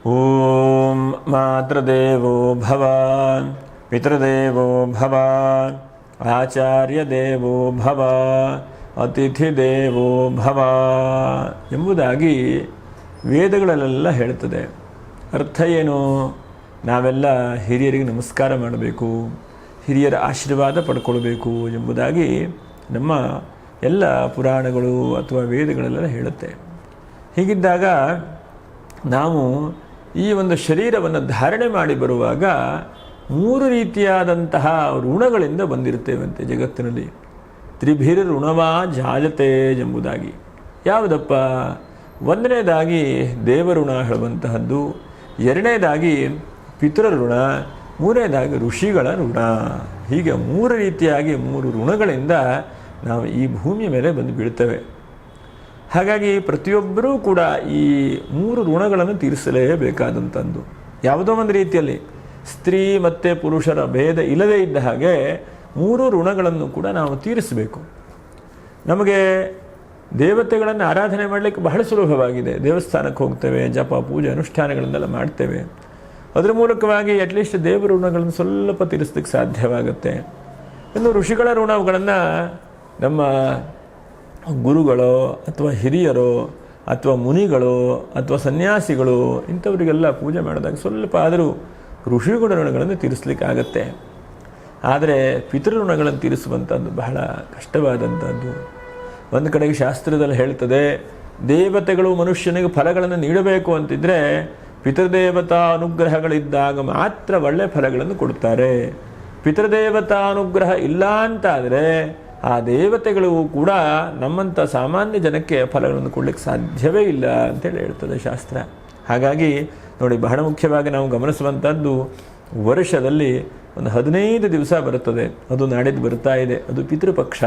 ಓಂ ಮಾತೃದೇವೋ ಭವ, ಪಿತೃದೇವೋ ಭವ, ಆಚಾರ್ಯ ದೇವೋ ಭವ, ಅತಿಥಿ ದೇವೋ ಭವ ಎಂಬುದಾಗಿ ವೇದಗಳಲ್ಲೆಲ್ಲ ಹೇಳ್ತದೆ. ಅರ್ಥ ಏನು? ನಾವೆಲ್ಲ ಹಿರಿಯರಿಗೆ ನಮಸ್ಕಾರ ಮಾಡಬೇಕು, ಹಿರಿಯರ ಆಶೀರ್ವಾದ ಪಡ್ಕೊಳ್ಬೇಕು ಎಂಬುದಾಗಿ ನಮ್ಮ ಎಲ್ಲ ಪುರಾಣಗಳು ಅಥವಾ ವೇದಗಳೆಲ್ಲ ಹೇಳುತ್ತೆ. ಹೀಗಿದ್ದಾಗ ನಾವು ಈ ಒಂದು ಶರೀರವನ್ನು ಧಾರಣೆ ಮಾಡಿ ಬರುವಾಗ 3 ರೀತಿಯಾದಂತಹ ಋಣಗಳಿಂದ ಬಂದಿರ್ತೇವಂತೆ ಜಗತ್ತಿನಲ್ಲಿ. ತ್ರಿಭಿರ್ ಋಣವಾ ಜಾಯತೆ ಎಂಬುದಾಗಿ. ಯಾವುದಪ್ಪ? ಒಂದನೇದಾಗಿ ದೇವಋಣ ಹೇಳುವಂತಹದ್ದು, ಎರಡನೇದಾಗಿ ಪಿತೃಋಣ, ಮೂರನೇದಾಗಿ ಋಷಿಗಳ ಋಣ. ಹೀಗೆ 3 ರೀತಿಯಾಗಿ 3 ಋಣಗಳಿಂದ ನಾವು ಈ ಭೂಮಿಯ ಮೇಲೆ ಬಂದು ಬೀಳ್ತೇವೆ. ಹಾಗಾಗಿ ಪ್ರತಿಯೊಬ್ಬರೂ ಕೂಡ ಈ 3 ಋಣಗಳನ್ನು ತೀರಿಸಲೇಬೇಕಾದಂಥದ್ದು. ಯಾವುದೋ ಒಂದು ರೀತಿಯಲ್ಲಿ ಸ್ತ್ರೀ ಮತ್ತು ಪುರುಷರ ಭೇದ ಇಲ್ಲದೇ ಇದ್ದ ಹಾಗೆ 3 ಋಣಗಳನ್ನು ಕೂಡ ನಾವು ತೀರಿಸಬೇಕು. ನಮಗೆ ದೇವತೆಗಳನ್ನು ಆರಾಧನೆ ಮಾಡಲಿಕ್ಕೆ ಬಹಳ ಸುಲಭವಾಗಿದೆ. ದೇವಸ್ಥಾನಕ್ಕೆ ಹೋಗ್ತೇವೆ, ಜಪ ಪೂಜೆ ಅನುಷ್ಠಾನಗಳನ್ನೆಲ್ಲ ಮಾಡ್ತೇವೆ. ಅದರ ಮೂಲಕವಾಗಿ ಅಟ್ಲೀಸ್ಟ್ ದೇವರ ಋಣಗಳನ್ನು ಸ್ವಲ್ಪ ತೀರಿಸಲಿಕ್ಕೆ ಸಾಧ್ಯವಾಗುತ್ತೆ. ಇನ್ನು ಋಷಿಗಳ ಋಣಗಳನ್ನು ನಮ್ಮ ಗುರುಗಳೋ ಅಥವಾ ಹಿರಿಯರೋ ಅಥವಾ ಮುನಿಗಳೋ ಅಥವಾ ಸನ್ಯಾಸಿಗಳು ಇಂಥವರಿಗೆಲ್ಲ ಪೂಜೆ ಮಾಡಿದಾಗ ಸ್ವಲ್ಪ ಆದರೂ ಋಷಿಗಳ ಋಣಗಳನ್ನು ತೀರಿಸಲಿಕ್ಕಾಗತ್ತೆ. ಆದರೆ ಪಿತೃಋಣಗಳನ್ನು ತೀರಿಸುವಂಥದ್ದು ಬಹಳ ಕಷ್ಟವಾದಂಥದ್ದು. ಒಂದು ಕಡೆಗೆ ಶಾಸ್ತ್ರದಲ್ಲಿ ಹೇಳ್ತದೆ, ದೇವತೆಗಳು ಮನುಷ್ಯನಿಗೆ ಫಲಗಳನ್ನು ನೀಡಬೇಕು ಅಂತಿದ್ರೆ ಪಿತೃದೇವತಾ ಅನುಗ್ರಹಗಳಿದ್ದಾಗ ಮಾತ್ರ ಒಳ್ಳೆಯ ಫಲಗಳನ್ನು ಕೊಡ್ತಾರೆ. ಪಿತೃದೇವತಾ ಅನುಗ್ರಹ ಇಲ್ಲ ಅಂತಾದರೆ ಆ ದೇವತೆಗಳು ಕೂಡ ನಮ್ಮಂಥ ಸಾಮಾನ್ಯ ಜನಕ್ಕೆ ಫಲಗಳನ್ನು ಕೊಡಲಿಕ್ಕೆ ಸಾಧ್ಯವೇ ಇಲ್ಲ ಅಂತೇಳಿ ಹೇಳ್ತದೆ ಶಾಸ್ತ್ರ. ಹಾಗಾಗಿ ನೋಡಿ, ಬಹಳ ಮುಖ್ಯವಾಗಿ ನಾವು ಗಮನಿಸುವಂಥದ್ದು, ವರ್ಷದಲ್ಲಿ ಒಂದು 15 ದಿವಸ ಬರುತ್ತದೆ. ಅದು ನಾಡಿದ್ದು ಬರ್ತಾ ಇದೆ, ಅದು ಪಿತೃಪಕ್ಷ.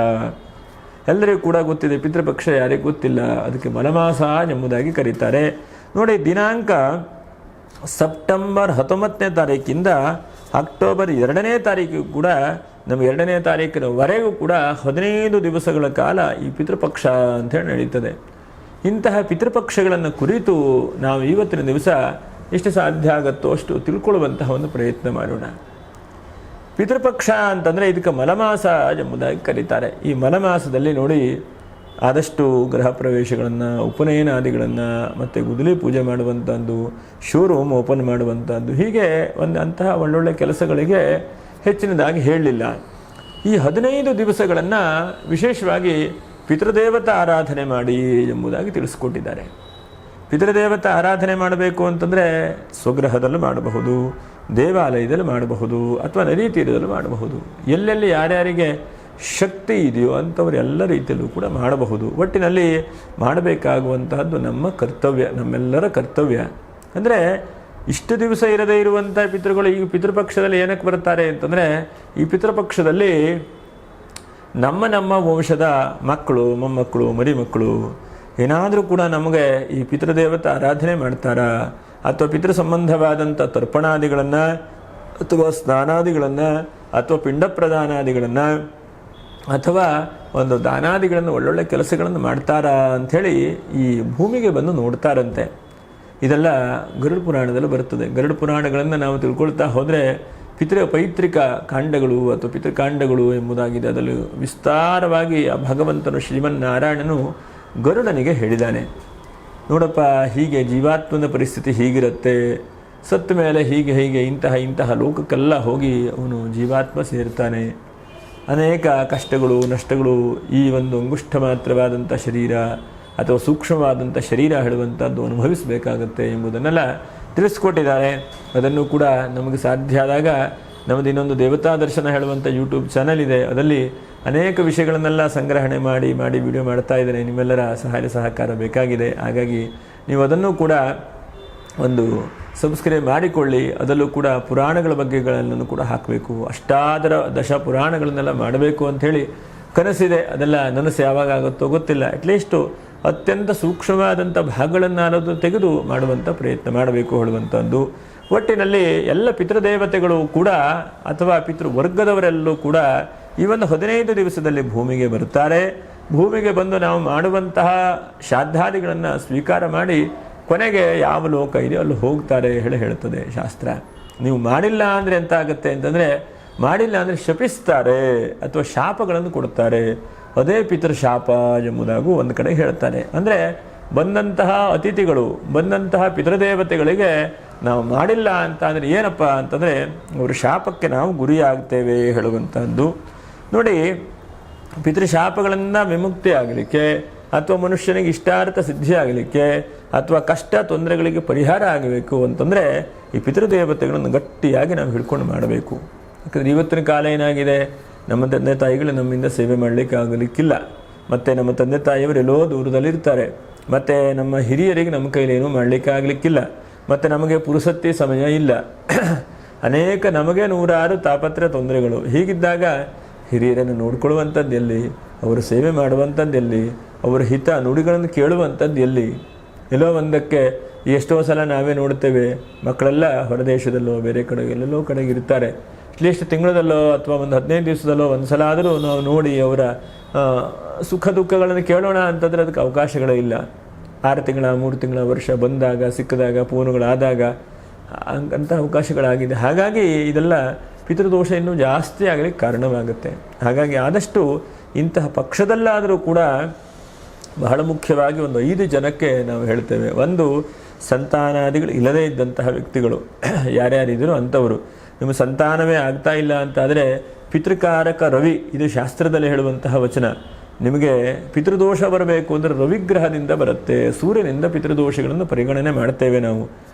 ಎಲ್ಲರಿಗೂ ಕೂಡ ಗೊತ್ತಿದೆ. ಪಿತೃಪಕ್ಷ ಯಾರಿಗೂ ಗೊತ್ತಿಲ್ಲ. ಅದಕ್ಕೆ ಮಲಮಾಸ ಎಂಬುದಾಗಿ ಕರೀತಾರೆ. ನೋಡಿ, ದಿನಾಂಕ ಸೆಪ್ಟೆಂಬರ್ 19ನೇ ತಾರೀಕಿಂದ ಅಕ್ಟೋಬರ್ 2ನೇ ತಾರೀಕಿಗೂ ಕೂಡ, ನಮ್ಮ 2ನೇ ತಾರೀಕಿನವರೆಗೂ ಕೂಡ 15 ದಿವಸಗಳ ಕಾಲ ಈ ಪಿತೃಪಕ್ಷ ಅಂತೇಳಿ ನಡೀತದೆ. ಇಂತಹ ಪಿತೃಪಕ್ಷಗಳನ್ನು ಕುರಿತು ನಾವು ಇವತ್ತಿನ ದಿವಸ ಎಷ್ಟು ಸಾಧ್ಯ ಆಗುತ್ತೋ ಅಷ್ಟು ತಿಳ್ಕೊಳ್ಳುವಂತಹ ಒಂದು ಪ್ರಯತ್ನ ಮಾಡೋಣ. ಪಿತೃಪಕ್ಷ ಅಂತಂದರೆ ಇದಕ್ಕೆ ಮಲಮಾಸ ಎಂಬುದಾಗಿ ಕರೀತಾರೆ. ಈ ಮಲಮಾಸದಲ್ಲಿ ನೋಡಿ, ಆದಷ್ಟು ಗೃಹ ಪ್ರವೇಶಗಳನ್ನು, ಉಪನಯನಾದಿಗಳನ್ನು, ಮತ್ತು ಗುದ್ದಲಿ ಪೂಜೆ ಮಾಡುವಂಥದ್ದು, ಶೋರೂಮ್ ಓಪನ್ ಮಾಡುವಂಥದ್ದು, ಹೀಗೆ ಅಂತಹ ಒಳ್ಳೊಳ್ಳೆ ಕೆಲಸಗಳಿಗೆ ಹೆಚ್ಚಿನದಾಗಿ ಹೇಳಲಿಲ್ಲ. ಈ 15 ದಿವಸಗಳನ್ನು ವಿಶೇಷವಾಗಿ ಪಿತೃದೇವತಾ ಆರಾಧನೆ ಮಾಡಿ ಎಂಬುದಾಗಿ ತಿಳಿಸ್ಕೊಟ್ಟಿದ್ದಾರೆ. ಪಿತೃದೇವತಾ ಆರಾಧನೆ ಮಾಡಬೇಕು ಅಂತಂದರೆ ಸ್ವಗೃಹದಲ್ಲೂ ಮಾಡಬಹುದು, ದೇವಾಲಯದಲ್ಲಿ ಮಾಡಬಹುದು, ಅಥವಾ ನದಿ ತೀರದಲ್ಲೂ ಮಾಡಬಹುದು. ಎಲ್ಲೆಲ್ಲಿ ಯಾರ್ಯಾರಿಗೆ ಶಕ್ತಿ ಇದೆಯೋ ಅಂಥವ್ರು ಎಲ್ಲ ರೀತಿಯಲ್ಲೂ ಕೂಡ ಮಾಡಬಹುದು. ಒಟ್ಟಿನಲ್ಲಿ ಮಾಡಬೇಕಾಗುವಂತಹದ್ದು ನಮ್ಮ ಕರ್ತವ್ಯ, ನಮ್ಮೆಲ್ಲರ ಕರ್ತವ್ಯ. ಅಂದರೆ ಇಷ್ಟು ದಿವಸ ಇರದೇ ಇರುವಂಥ ಪಿತೃಗಳು ಈ ಪಿತೃಪಕ್ಷದಲ್ಲಿ ಏನಕ್ಕೆ ಬರ್ತಾರೆ ಅಂತಂದರೆ, ಈ ಪಿತೃಪಕ್ಷದಲ್ಲಿ ನಮ್ಮ ವಂಶದ ಮಕ್ಕಳು, ಮೊಮ್ಮಕ್ಕಳು, ಮರಿಮಕ್ಕಳು ಏನಾದರೂ ಕೂಡ ನಮಗೆ ಈ ಪಿತೃದೇವತಾ ಆರಾಧನೆ ಮಾಡ್ತಾರಾ, ಅಥವಾ ಪಿತೃ ಸಂಬಂಧವಾದಂಥ ತರ್ಪಣಾದಿಗಳನ್ನು ಅಥವಾ ಸ್ನಾನಾದಿಗಳನ್ನು ಅಥವಾ ಪಿಂಡ ಪ್ರದಾನಾದಿಗಳನ್ನು ಅಥವಾ ಒಂದು ದಾನಾದಿಗಳನ್ನು ಒಳ್ಳೊಳ್ಳೆ ಕೆಲಸಗಳನ್ನು ಮಾಡ್ತಾರಾ ಅಂಥೇಳಿ ಈ ಭೂಮಿಗೆ ಬಂದು ನೋಡ್ತಾರಂತೆ. ಇದೆಲ್ಲ ಗರುಡ ಪುರಾಣದಲ್ಲಿ ಬರುತ್ತದೆ. ಗರುಡ ಪುರಾಣಗಳನ್ನು ನಾವು ತಿಳ್ಕೊಳ್ತಾ ಹೋದರೆ ಪೈತೃಕ ಕಾಂಡಗಳು ಅಥವಾ ಪಿತೃಕಾಂಡಗಳು ಎಂಬುದಾಗಿದೆ. ಅದರಲ್ಲಿ ವಿಸ್ತಾರವಾಗಿ ಆ ಭಗವಂತನು ಶ್ರೀಮನ್ನಾರಾಯಣನು ಗರುಡನಿಗೆ ಹೇಳಿದ್ದಾನೆ, ನೋಡಪ್ಪ, ಹೀಗೆ ಜೀವಾತ್ಮನ ಪರಿಸ್ಥಿತಿ ಹೀಗಿರುತ್ತೆ, ಸತ್ತ ಮೇಲೆ ಹೀಗೆ ಇಂತಹ ಲೋಕಕ್ಕೆಲ್ಲ ಹೋಗಿ ಅವನು ಜೀವಾತ್ಮ ಸೇರ್ತಾನೆ. ಅನೇಕ ಕಷ್ಟಗಳು, ನಷ್ಟಗಳು ಈ ಒಂದು ಅಂಗುಷ್ಠ ಮಾತ್ರವಾದಂಥ ಶರೀರ ಅಥವಾ ಸೂಕ್ಷ್ಮವಾದಂಥ ಶರೀರ ಹೇಳುವಂಥದ್ದು ಅನುಭವಿಸಬೇಕಾಗತ್ತೆ ಎಂಬುದನ್ನೆಲ್ಲ ತಿಳಿಸ್ಕೊಟ್ಟಿದ್ದಾರೆ. ಅದನ್ನು ಕೂಡ ನಮಗೆ ಸಾಧ್ಯ ಆದಾಗ ನಮ್ಮದು ಇನ್ನೊಂದು ದೇವತಾ ದರ್ಶನ ಹೇಳುವಂಥ ಯೂಟ್ಯೂಬ್ ಚಾನಲ್ ಇದೆ. ಅದರಲ್ಲಿ ಅನೇಕ ವಿಷಯಗಳನ್ನೆಲ್ಲ ಸಂಗ್ರಹಣೆ ಮಾಡಿ ವಿಡಿಯೋ ಮಾಡ್ತಾ ಇದ್ದೇನೆ. ನಿಮ್ಮೆಲ್ಲರ ಸಹಾಯ ಸಹಕಾರ ಬೇಕಾಗಿದೆ. ಹಾಗಾಗಿ ನೀವು ಅದನ್ನು ಕೂಡ ಒಂದು ಸಬ್ಸ್ಕ್ರೈಬ್ ಮಾಡಿಕೊಳ್ಳಿ. ಅದರಲ್ಲೂ ಕೂಡ ಪುರಾಣಗಳ ಬಗ್ಗೆಗಳನ್ನು ಕೂಡ ಹಾಕಬೇಕು. ಅಷ್ಟಾದರ ದಶ ಪುರಾಣಗಳನ್ನೆಲ್ಲ ಮಾಡಬೇಕು ಅಂಥೇಳಿ ಕನಸಿದೆ. ಅದೆಲ್ಲ ನನಸು ಯಾವಾಗ ಆಗುತ್ತೋ ಗೊತ್ತಿಲ್ಲ. ಅಟ್ಲೀಸ್ಟು ಅತ್ಯಂತ ಸೂಕ್ಷ್ಮವಾದಂಥ ಭಾಗಗಳನ್ನಾದರೂ ತೆಗೆದು ಮಾಡುವಂಥ ಪ್ರಯತ್ನ ಮಾಡಬೇಕು ಹೇಳುವಂಥದ್ದು. ಒಟ್ಟಿನಲ್ಲಿ ಎಲ್ಲ ಪಿತೃದೇವತೆಗಳು ಕೂಡ ಅಥವಾ ಪಿತೃವರ್ಗದವರೆಲ್ಲೂ ಕೂಡ ಈ ಒಂದು 15 ದಿವಸದಲ್ಲಿ ಭೂಮಿಗೆ ಬರ್ತಾರೆ. ಭೂಮಿಗೆ ಬಂದು ನಾವು ಮಾಡುವಂತಹ ಶ್ರಾದ್ದಾದಿಗಳನ್ನು ಸ್ವೀಕಾರ ಮಾಡಿ ಕೊನೆಗೆ ಯಾವ ಲೋಕ ಇದೆಯೋ ಅಲ್ಲಿ ಹೋಗ್ತಾರೆ ಹೇಳ್ತದೆ ಶಾಸ್ತ್ರ. ನೀವು ಮಾಡಿಲ್ಲ ಅಂದರೆ ಎಂತ ಆಗುತ್ತೆ ಅಂತಂದರೆ, ಮಾಡಿಲ್ಲ ಅಂದರೆ ಶಪಿಸ್ತಾರೆ ಅಥವಾ ಶಾಪಗಳನ್ನು ಕೊಡ್ತಾರೆ. ಅದೇ ಪಿತೃಶಾಪ ಎಂಬುದಾಗೂ ಒಂದು ಕಡೆ ಹೇಳ್ತಾರೆ. ಅಂದರೆ ಬಂದಂತಹ ಅತಿಥಿಗಳು, ಬಂದಂತಹ ಪಿತೃದೇವತೆಗಳಿಗೆ ನಾವು ಮಾಡಿಲ್ಲ ಅಂತ ಅಂದರೆ ಏನಪ್ಪ ಅಂತಂದರೆ ಅವರ ಶಾಪಕ್ಕೆ ನಾವು ಗುರಿಯಾಗ್ತೇವೆ ಹೇಳುವಂಥದ್ದು. ನೋಡಿ, ಪಿತೃಶಾಪಗಳಿಂದ ವಿಮುಕ್ತಿ ಆಗಲಿಕ್ಕೆ ಅಥವಾ ಮನುಷ್ಯನಿಗೆ ಇಷ್ಟಾರ್ಥ ಸಿದ್ಧಿ ಆಗಲಿಕ್ಕೆ ಅಥವಾ ಕಷ್ಟ ತೊಂದರೆಗಳಿಗೆ ಪರಿಹಾರ ಆಗಬೇಕು ಅಂತಂದರೆ ಈ ಪಿತೃದೇವತೆಗಳನ್ನು ಗಟ್ಟಿಯಾಗಿ ನಾವು ಹಿಡ್ಕೊಂಡು ಮಾಡಬೇಕು. ಯಾಕಂದರೆ ಇವತ್ತಿನ ಕಾಲ ಏನಾಗಿದೆ, ನಮ್ಮ ತಂದೆ ತಾಯಿಗಳು ನಮ್ಮಿಂದ ಸೇವೆ ಮಾಡಲಿಕ್ಕೆ ಆಗಲಿಕ್ಕಿಲ್ಲ. ಮತ್ತು ನಮ್ಮ ತಂದೆ ತಾಯಿಯವರು ಎಲ್ಲೋ ದೂರದಲ್ಲಿರ್ತಾರೆ. ಮತ್ತು ನಮ್ಮ ಹಿರಿಯರಿಗೆ ನಮ್ಮ ಕೈಲಿ ಏನೂ ಮಾಡಲಿಕ್ಕೆ ಆಗಲಿಕ್ಕಿಲ್ಲ. ಮತ್ತು ನಮಗೆ ಪುರುಸತ್ತಿ ಸಮಯ ಇಲ್ಲ. ಅನೇಕ ನಮಗೆ ನೂರಾರು ತಾಪತ್ರೆ ತೊಂದರೆಗಳು. ಹೀಗಿದ್ದಾಗ ಹಿರಿಯರನ್ನು ನೋಡ್ಕೊಳ್ಳುವಂಥದ್ದು ಎಲ್ಲಿ, ಅವರ ಸೇವೆ ಮಾಡುವಂಥದ್ದು ಎಲ್ಲಿ, ಅವರ ಹಿತ ನುಡಿಗಳನ್ನು ಕೇಳುವಂಥದ್ದು ಎಲ್ಲಿ? ಎಲ್ಲೋ ಒಂದಕ್ಕೆ ಎಷ್ಟೋ ಸಲ ನಾವೇ ನೋಡ್ತೇವೆ, ಮಕ್ಕಳೆಲ್ಲ ಹೊರದೇಶದಲ್ಲೋ ಬೇರೆ ಕಡೆಗೆ ಎಲ್ಲೆಲ್ಲೋ ಕಡೆಗೆ ಇರ್ತಾರೆ. ಅಟ್ಲೀಸ್ಟ್ ತಿಂಗಳದಲ್ಲೋ ಅಥವಾ ಒಂದು 15 ದಿವಸದಲ್ಲೋ ಒಂದು ಸಲ ಆದರೂ ನಾವು ನೋಡಿ ಅವರ ಸುಖ ದುಃಖಗಳನ್ನು ಕೇಳೋಣ ಅಂತಂದರೆ ಅದಕ್ಕೆ ಅವಕಾಶಗಳೇ ಇಲ್ಲ. 6 ತಿಂಗಳ 3 ತಿಂಗಳ ವರ್ಷ ಬಂದಾಗ ಸಿಕ್ಕಿದಾಗ ಫೋನುಗಳಾದಾಗ ಅಂತ ಅವಕಾಶಗಳಾಗಿದೆ. ಹಾಗಾಗಿ ಇದೆಲ್ಲ ಪಿತೃದೋಷ ಇನ್ನೂ ಜಾಸ್ತಿ ಆಗಲಿಕ್ಕೆ ಕಾರಣವಾಗುತ್ತೆ. ಹಾಗಾಗಿ ಆದಷ್ಟು ಇಂತಹ ಪಕ್ಷದಲ್ಲಾದರೂ ಕೂಡ ಬಹಳ ಮುಖ್ಯವಾಗಿ ಒಂದು 5 ಜನಕ್ಕೆ ನಾವು ಹೇಳ್ತೇವೆ. ಒಂದು, ಸಂತಾನಾದಿಗಳು ಇಲ್ಲದೇ ಇದ್ದಂತಹ ವ್ಯಕ್ತಿಗಳು ಯಾರ್ಯಾರಿದ್ರು ಅಂಥವರು. ನಿಮ್ಮ ಸಂತಾನವೇ ಆಗ್ತಾ ಇಲ್ಲ ಅಂತಾದರೆ ಪಿತೃಕಾರಕ ರವಿ, ಇದು ಶಾಸ್ತ್ರದಲ್ಲಿ ಹೇಳುವಂತಹ ವಚನ. ನಿಮಗೆ ಪಿತೃದೋಷ ಬರಬೇಕು ಅಂದರೆ ರವಿಗ್ರಹದಿಂದ ಬರುತ್ತೆ, ಸೂರ್ಯನಿಂದ ಪಿತೃದೋಷಗಳನ್ನು ಪರಿಗಣನೆ ಮಾಡ್ತೇವೆ ನಾವು.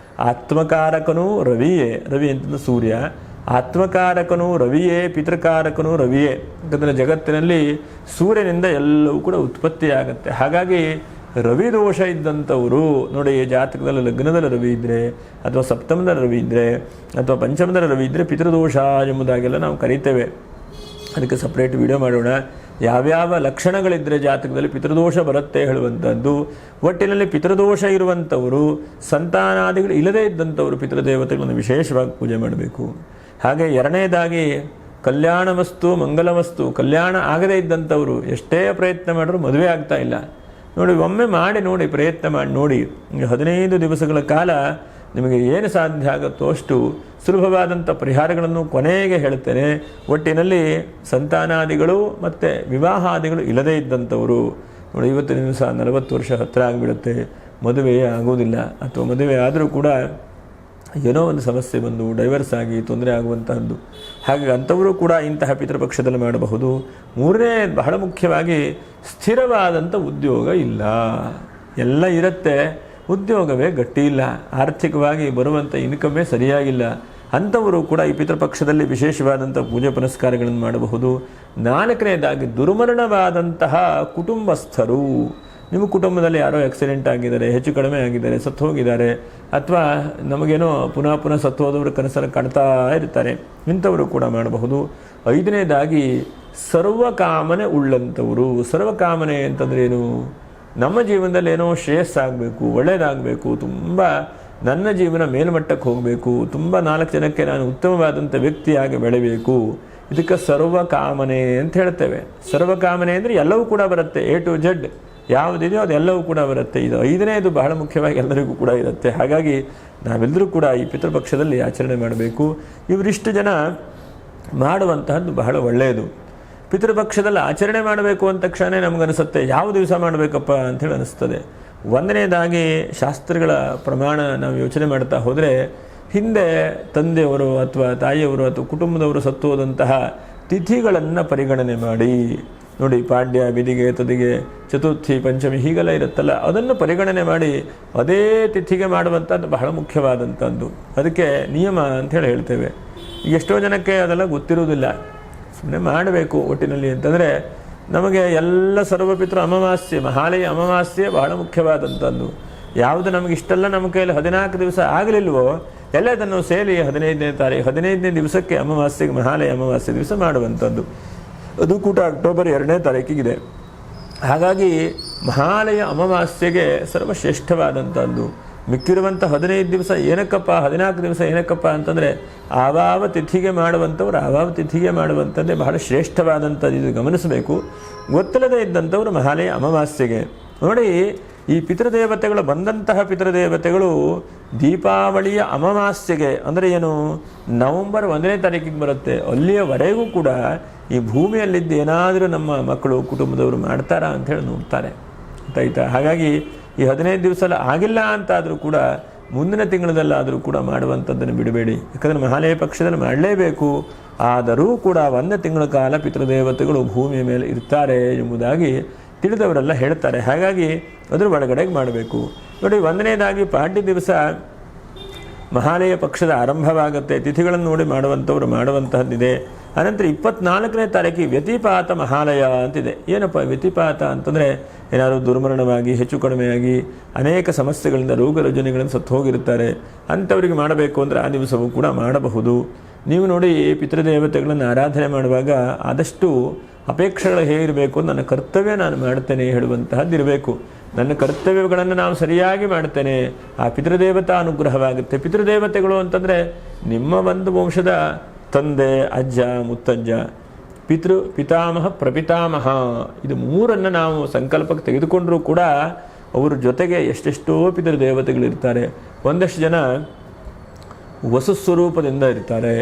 ಆತ್ಮಕಾರಕನೂ ರವಿಯೇ, ರವಿ ಅಂತಂದ್ರೆ ಸೂರ್ಯ, ಆತ್ಮಕಾರಕನೂ ರವಿಯೇ, ಪಿತೃಕಾರಕನೂ ರವಿಯೇ. ಯಾಕಂದರೆ ಜಗತ್ತಿನಲ್ಲಿ ಸೂರ್ಯನಿಂದ ಎಲ್ಲವೂ ಕೂಡ ಉತ್ಪತ್ತಿಯಾಗತ್ತೆ. ಹಾಗಾಗಿ ರವಿ ದೋಷ ಇದ್ದಂಥವರು ನೋಡಿ, ಜಾತಕದಲ್ಲಿ ಲಗ್ನದಲ್ಲಿ ರವಿ ಇದ್ದರೆ ಅಥವಾ ಸಪ್ತಮದಲ್ಲಿ ರವಿ ಇದ್ದರೆ ಅಥವಾ ಪಂಚಮದಲ್ಲಿ ರವಿ ಇದ್ದರೆ ಪಿತೃದೋಷ ಎಂಬುದಾಗೆಲ್ಲ ನಾವು ಕರೀತೇವೆ. ಅದಕ್ಕೆ ಸಪ್ರೇಟ್ ವಿಡಿಯೋ ಮಾಡೋಣ. ಯಾವ್ಯಾವ ಲಕ್ಷಣಗಳಿದ್ದರೆ ಜಾತಕದಲ್ಲಿ ಪಿತೃದೋಷ ಬರುತ್ತೆ ಹೇಳುವಂಥದ್ದು. ಒಟ್ಟಿನಲ್ಲಿ ಪಿತೃದೋಷ ಇರುವಂಥವರು, ಸಂತಾನಾದಿಗಳು ಇಲ್ಲದೇ ಇದ್ದಂಥವರು ಪಿತೃದೇವತೆಗಳನ್ನು ವಿಶೇಷವಾಗಿ ಪೂಜೆ ಮಾಡಬೇಕು. ಹಾಗೆ ಎರಡನೇದಾಗಿ ಕಲ್ಯಾಣ ವಸ್ತು ಮಂಗಲ ವಸ್ತು, ಕಲ್ಯಾಣ ಆಗದೇ ಇದ್ದಂಥವರು ಎಷ್ಟೇ ಪ್ರಯತ್ನ ಮಾಡಿದ್ರು ಮದುವೆ ಆಗ್ತಾ ಇಲ್ಲ. ನೋಡಿ, ಒಮ್ಮೆ ಮಾಡಿ ನೋಡಿ, ಪ್ರಯತ್ನ ಮಾಡಿ ನೋಡಿ. 15 ದಿವಸಗಳ ಕಾಲ ನಿಮಗೆ ಏನು ಸಾಧ್ಯ ಆಗುತ್ತೋ ಅಷ್ಟು ಸುಲಭವಾದಂಥ ಪರಿಹಾರಗಳನ್ನು ಕೊನೆಗೆ ಹೇಳ್ತೇನೆ. ಒಟ್ಟಿನಲ್ಲಿ ಸಂತಾನಾದಿಗಳು ಮತ್ತು ವಿವಾಹಾದಿಗಳು ಇಲ್ಲದೇ ಇದ್ದಂಥವರು ನೋಡಿ, ಇವತ್ತಿನ ದಿವಸ 40 ವರ್ಷ ಹತ್ತಿರ ಆಗಿಬಿಡುತ್ತೆ, ಮದುವೆ ಆಗೋದಿಲ್ಲ. ಅಥವಾ ಮದುವೆ ಆದರೂ ಕೂಡ ಏನೋ ಒಂದು ಸಮಸ್ಯೆ ಬಂದು ಡೈವರ್ಸ್ ಆಗಿ ತೊಂದರೆ ಆಗುವಂತಹದ್ದು. ಹಾಗಾಗಿ ಅಂಥವರು ಕೂಡ ಇಂತಹ ಪಿತೃಪಕ್ಷದಲ್ಲಿ ಮಾಡಬಹುದು. ಮೂರನೇ ಬಹಳ ಮುಖ್ಯವಾಗಿ ಸ್ಥಿರವಾದಂಥ ಉದ್ಯೋಗ ಇಲ್ಲ. ಎಲ್ಲ ಇರುತ್ತೆ, ಉದ್ಯೋಗವೇ ಗಟ್ಟಿ ಇಲ್ಲ, ಆರ್ಥಿಕವಾಗಿ ಬರುವಂಥ ಇನ್ಕಮ್ಮೇ ಸರಿಯಾಗಿಲ್ಲ. ಅಂಥವರು ಕೂಡ ಈ ಪಿತೃಪಕ್ಷದಲ್ಲಿ ವಿಶೇಷವಾದಂಥ ಪೂಜೆ ಪುನಸ್ಕಾರಗಳನ್ನು ಮಾಡಬಹುದು. ನಾಲ್ಕನೇದಾಗಿ ದುರ್ಮರಣವಾದಂತಹ ಕುಟುಂಬಸ್ಥರು. ನಿಮ್ಮ ಕುಟುಂಬದಲ್ಲಿ ಯಾರೋ ಆಕ್ಸಿಡೆಂಟ್ ಆಗಿದ್ದಾರೆ, ಹೆಚ್ಚು ಕಡಿಮೆ ಆಗಿದ್ದಾರೆ, ಸತ್ತು ಹೋಗಿದ್ದಾರೆ, ಅಥವಾ ನಮಗೇನೋ ಪುನಃ ಸತ್ತು ಹೋದವರು ಕನಸನ್ನು ಕಾಣ್ತಾ ಇರ್ತಾರೆ, ಇಂಥವರು ಕೂಡ ಮಾಡಬಹುದು. ಐದನೇದಾಗಿ ಸರ್ವಕಾಮನೆ ಉಳ್ಳಂಥವರು. ಸರ್ವಕಾಮನೆ ಅಂತಂದ್ರೆ ಏನು? ನಮ್ಮ ಜೀವನದಲ್ಲಿ ಏನೋ ಶ್ರೇಯಸ್ಸಾಗಬೇಕು, ಒಳ್ಳೆಯದಾಗಬೇಕು, ತುಂಬ ನನ್ನ ಜೀವನ ಮೇಲ್ಮಟ್ಟಕ್ಕೆ ಹೋಗಬೇಕು, ತುಂಬ 4 ಜನಕ್ಕೆ ನಾನು ಉತ್ತಮವಾದಂಥ ವ್ಯಕ್ತಿಯಾಗಿ ಬೆಳೆಯಬೇಕು, ಇದಕ್ಕೆ ಸರ್ವಕಾಮನೆ ಅಂತ ಹೇಳ್ತೇವೆ. ಸರ್ವಕಾಮನೆ ಅಂದರೆ ಎಲ್ಲವೂ ಕೂಡ ಬರುತ್ತೆ, A to Z ಯಾವುದಿದೆಯೋ ಅದೆಲ್ಲವೂ ಕೂಡ ಬರುತ್ತೆ. ಇದು ಐದನೇದು ಬಹಳ ಮುಖ್ಯವಾಗಿ ಎಲ್ಲರಿಗೂ ಕೂಡ ಇರುತ್ತೆ. ಹಾಗಾಗಿ ನಾವೆಲ್ಲರೂ ಕೂಡ ಈ ಪಿತೃಪಕ್ಷದಲ್ಲಿ ಆಚರಣೆ ಮಾಡಬೇಕು. ಇವರಿಷ್ಟು ಜನ ಮಾಡುವಂತಹದ್ದು ಬಹಳ ಒಳ್ಳೆಯದು. ಪಿತೃಪಕ್ಷದಲ್ಲಿ ಆಚರಣೆ ಮಾಡಬೇಕು ಅಂದ ತಕ್ಷಣ ನಮಗನಿಸುತ್ತೆ ಯಾವ ದಿವಸ ಮಾಡಬೇಕಪ್ಪ ಅಂಥೇಳಿ ಅನಿಸ್ತದೆ. ಒಂದನೇದಾಗಿ ಶಾಸ್ತ್ರಗಳ ಪ್ರಮಾಣ ನಾವು ಯೋಚನೆ ಮಾಡ್ತಾ ಹೋದರೆ, ಹಿಂದೆ ತಂದೆಯವರು ಅಥವಾ ತಾಯಿಯವರು ಅಥವಾ ಕುಟುಂಬದವರು ಸತ್ತು ಹೋದಂತಹ ತಿಥಿಗಳನ್ನು ಪರಿಗಣನೆ ಮಾಡಿ ನೋಡಿ, ಪಾಡ್ಯ, ಬಿದಿಗೆ, ತದಿಗೆ, ಚತುರ್ಥಿ, ಪಂಚಮಿ ಹೀಗೆಲ್ಲ ಇರುತ್ತಲ್ಲ, ಅದನ್ನು ಪರಿಗಣನೆ ಮಾಡಿ ಅದೇ ತಿಥಿಗೆ ಮಾಡುವಂಥದ್ದು ಬಹಳ ಮುಖ್ಯವಾದಂಥದ್ದು. ಅದಕ್ಕೆ ನಿಯಮ ಅಂಥೇಳಿ ಹೇಳ್ತೇವೆ. ಈಗ ಎಷ್ಟೋ ಜನಕ್ಕೆ ಅದೆಲ್ಲ ಗೊತ್ತಿರುವುದಿಲ್ಲ, ಸುಮ್ಮನೆ ಮಾಡಬೇಕು ಒಟ್ಟಿನಲ್ಲಿ ಅಂತಂದರೆ. ನಮಗೆ ಎಲ್ಲ ಸರ್ವಪಿತೃ ಅಮಾವಾಸ್ಯೆ, ಮಹಾಲಯ ಅಮಾವಾಸ್ಯೆ ಬಹಳ ಮುಖ್ಯವಾದಂಥದ್ದು. ಯಾವುದು ನಮಗೆ ಇಷ್ಟೆಲ್ಲ ನಮ್ಮ ಕೈಯಲ್ಲಿ 14 ದಿವಸ ಆಗಲಿಲ್ವೋ ಎಲ್ಲದನ್ನು ಸೇರಿ 15ನೇ ತಾರೀಕು 15ನೇ ದಿವಸಕ್ಕೆ ಅಮಾವಾಸ್ಯೆಗೆ, ಮಹಾಲಯ ಅಮಾವಾಸ್ಯೆ ದಿವಸ ಮಾಡುವಂಥದ್ದು. ಅದು ಕೂಡ ಅಕ್ಟೋಬರ್ 2ನೇ ತಾರೀಕಿಗಿದೆ. ಹಾಗಾಗಿ ಮಹಾಲಯ ಅಮಾವಾಸ್ಯೆಗೆ ಸರ್ವಶ್ರೇಷ್ಠವಾದಂಥದ್ದು. ಮಿಕ್ಕಿರುವಂಥ 15 ದಿವಸ ಏನಕ್ಕಪ್ಪ, 14 ದಿವಸ ಏನಕ್ಕಪ್ಪ ಅಂತಂದರೆ ಆವಾವ ತಿಥಿಗೆ ಮಾಡುವಂಥವ್ರು ಆವಾವ ತಿಥಿಗೆ ಮಾಡುವಂಥದ್ದೇ ಬಹಳ ಶ್ರೇಷ್ಠವಾದಂಥದ್ದು. ಇದು ಗಮನಿಸಬೇಕು. ಗೊತ್ತಿಲ್ಲದೆ ಇದ್ದಂಥವ್ರು ಮಹಾಲಯ ಅಮಾವಾಸ್ಯೆಗೆ ನೋಡಿ, ಈ ಪಿತೃದೇವತೆಗಳು ಬಂದಂತಹ ಪಿತೃದೇವತೆಗಳು ದೀಪಾವಳಿಯ ಅಮಾವಾಸ್ಯೆಗೆ, ಅಂದರೆ ಏನು, ನವಂಬರ್ 1ನೇ ತಾರೀಕಿಗೆ ಬರುತ್ತೆ, ಅಲ್ಲಿಯವರೆಗೂ ಕೂಡ ಈ ಭೂಮಿಯಲ್ಲಿದ್ದು ಏನಾದರೂ ನಮ್ಮ ಮಕ್ಕಳು ಕುಟುಂಬದವರು ಮಾಡ್ತಾರಾ ಅಂಥೇಳಿ ನೋಡ್ತಾರೆ, ಆಯ್ತಾ. ಹಾಗಾಗಿ ಈ 15 ದಿವಸ ಆಗಿಲ್ಲ ಅಂತಾದರೂ ಕೂಡ ಮುಂದಿನ ತಿಂಗಳಲ್ಲಾದರೂ ಕೂಡ ಮಾಡುವಂಥದ್ದನ್ನು ಬಿಡಬೇಡಿ. ಯಾಕಂದರೆ ಮಹಾಲಯ ಪಕ್ಷದಲ್ಲಿ ಮಾಡಲೇಬೇಕು. ಆದರೂ ಕೂಡ 1 ತಿಂಗಳ ಕಾಲ ಪಿತೃದೇವತೆಗಳು ಭೂಮಿಯ ಮೇಲೆ ಇರ್ತಾರೆ ಎಂಬುದಾಗಿ ತಿಳಿದವರೆಲ್ಲ ಹೇಳ್ತಾರೆ. ಹಾಗಾಗಿ ಅದ್ರ ಒಳಗಡೆಗೆ ಮಾಡಬೇಕು. ನೋಡಿ, 1ನೇದಾಗಿ ಪಾಡ್ಯ ದಿವಸ ಮಹಾಲಯ ಪಕ್ಷದ ಆರಂಭವಾಗುತ್ತೆ. ತಿಥಿಗಳನ್ನು ನೋಡಿ ಮಾಡುವಂತಹದ್ದಿದೆ. ಅನಂತರ 24ನೇ ತಾರೀಕಿಗೆ ವ್ಯತಿಪಾತ ಮಹಾಲಯ ಅಂತಿದೆ. ಏನಪ್ಪ ವ್ಯತಿಪಾತ ಅಂತಂದರೆ, ಏನಾದರೂ ದುರ್ಮರಣವಾಗಿ ಹೆಚ್ಚು ಕಡಿಮೆಯಾಗಿ ಅನೇಕ ಸಮಸ್ಯೆಗಳಿಂದ ರೋಗ ರುಜಿನಗಳನ್ನು ಸತ್ತು ಹೋಗಿರ್ತಾರೆ, ಅಂಥವರಿಗೆ ಮಾಡಬೇಕು ಅಂದರೆ ಆ ದಿವಸವೂ ಕೂಡ ಮಾಡಬಹುದು. ನೀವು ನೋಡಿ, ಪಿತೃದೇವತೆಗಳನ್ನು ಆರಾಧನೆ ಮಾಡುವಾಗ ಆದಷ್ಟು ಅಪೇಕ್ಷೆಗಳು ಹೇಗಿರಬೇಕು, ನನ್ನ ಕರ್ತವ್ಯ ನಾನು ಮಾಡ್ತೇನೆ ಹೇಳುವಂತಹದ್ದಿರಬೇಕು. ನನ್ನ ಕರ್ತವ್ಯಗಳನ್ನು ನಾವು ಸರಿಯಾಗಿ ಮಾಡ್ತೇನೆ, ಆ ಪಿತೃದೇವತಾ ಅನುಗ್ರಹವಾಗುತ್ತೆ. ಪಿತೃದೇವತೆಗಳು ಅಂತಂದರೆ ನಿಮ್ಮ ಒಂದು ವಂಶದ ತಂದೆ, ಅಜ್ಜ, ಮುತ್ತಜ್ಜ, ಪಿತಾಮಹ, ಪ್ರಪಿತಾಮಹ, ಇದು 3 ನಾವು ಸಂಕಲ್ಪಕ್ಕೆ ತೆಗೆದುಕೊಂಡರೂ ಕೂಡ ಅವರ ಜೊತೆಗೆ ಎಷ್ಟೆಷ್ಟೋ ಪಿತೃದೇವತೆಗಳಿರ್ತಾರೆ. ಒಂದಷ್ಟು ಜನ ವಸು ಸ್ವರೂಪದಿಂದ ಇರ್ತಾರೆ,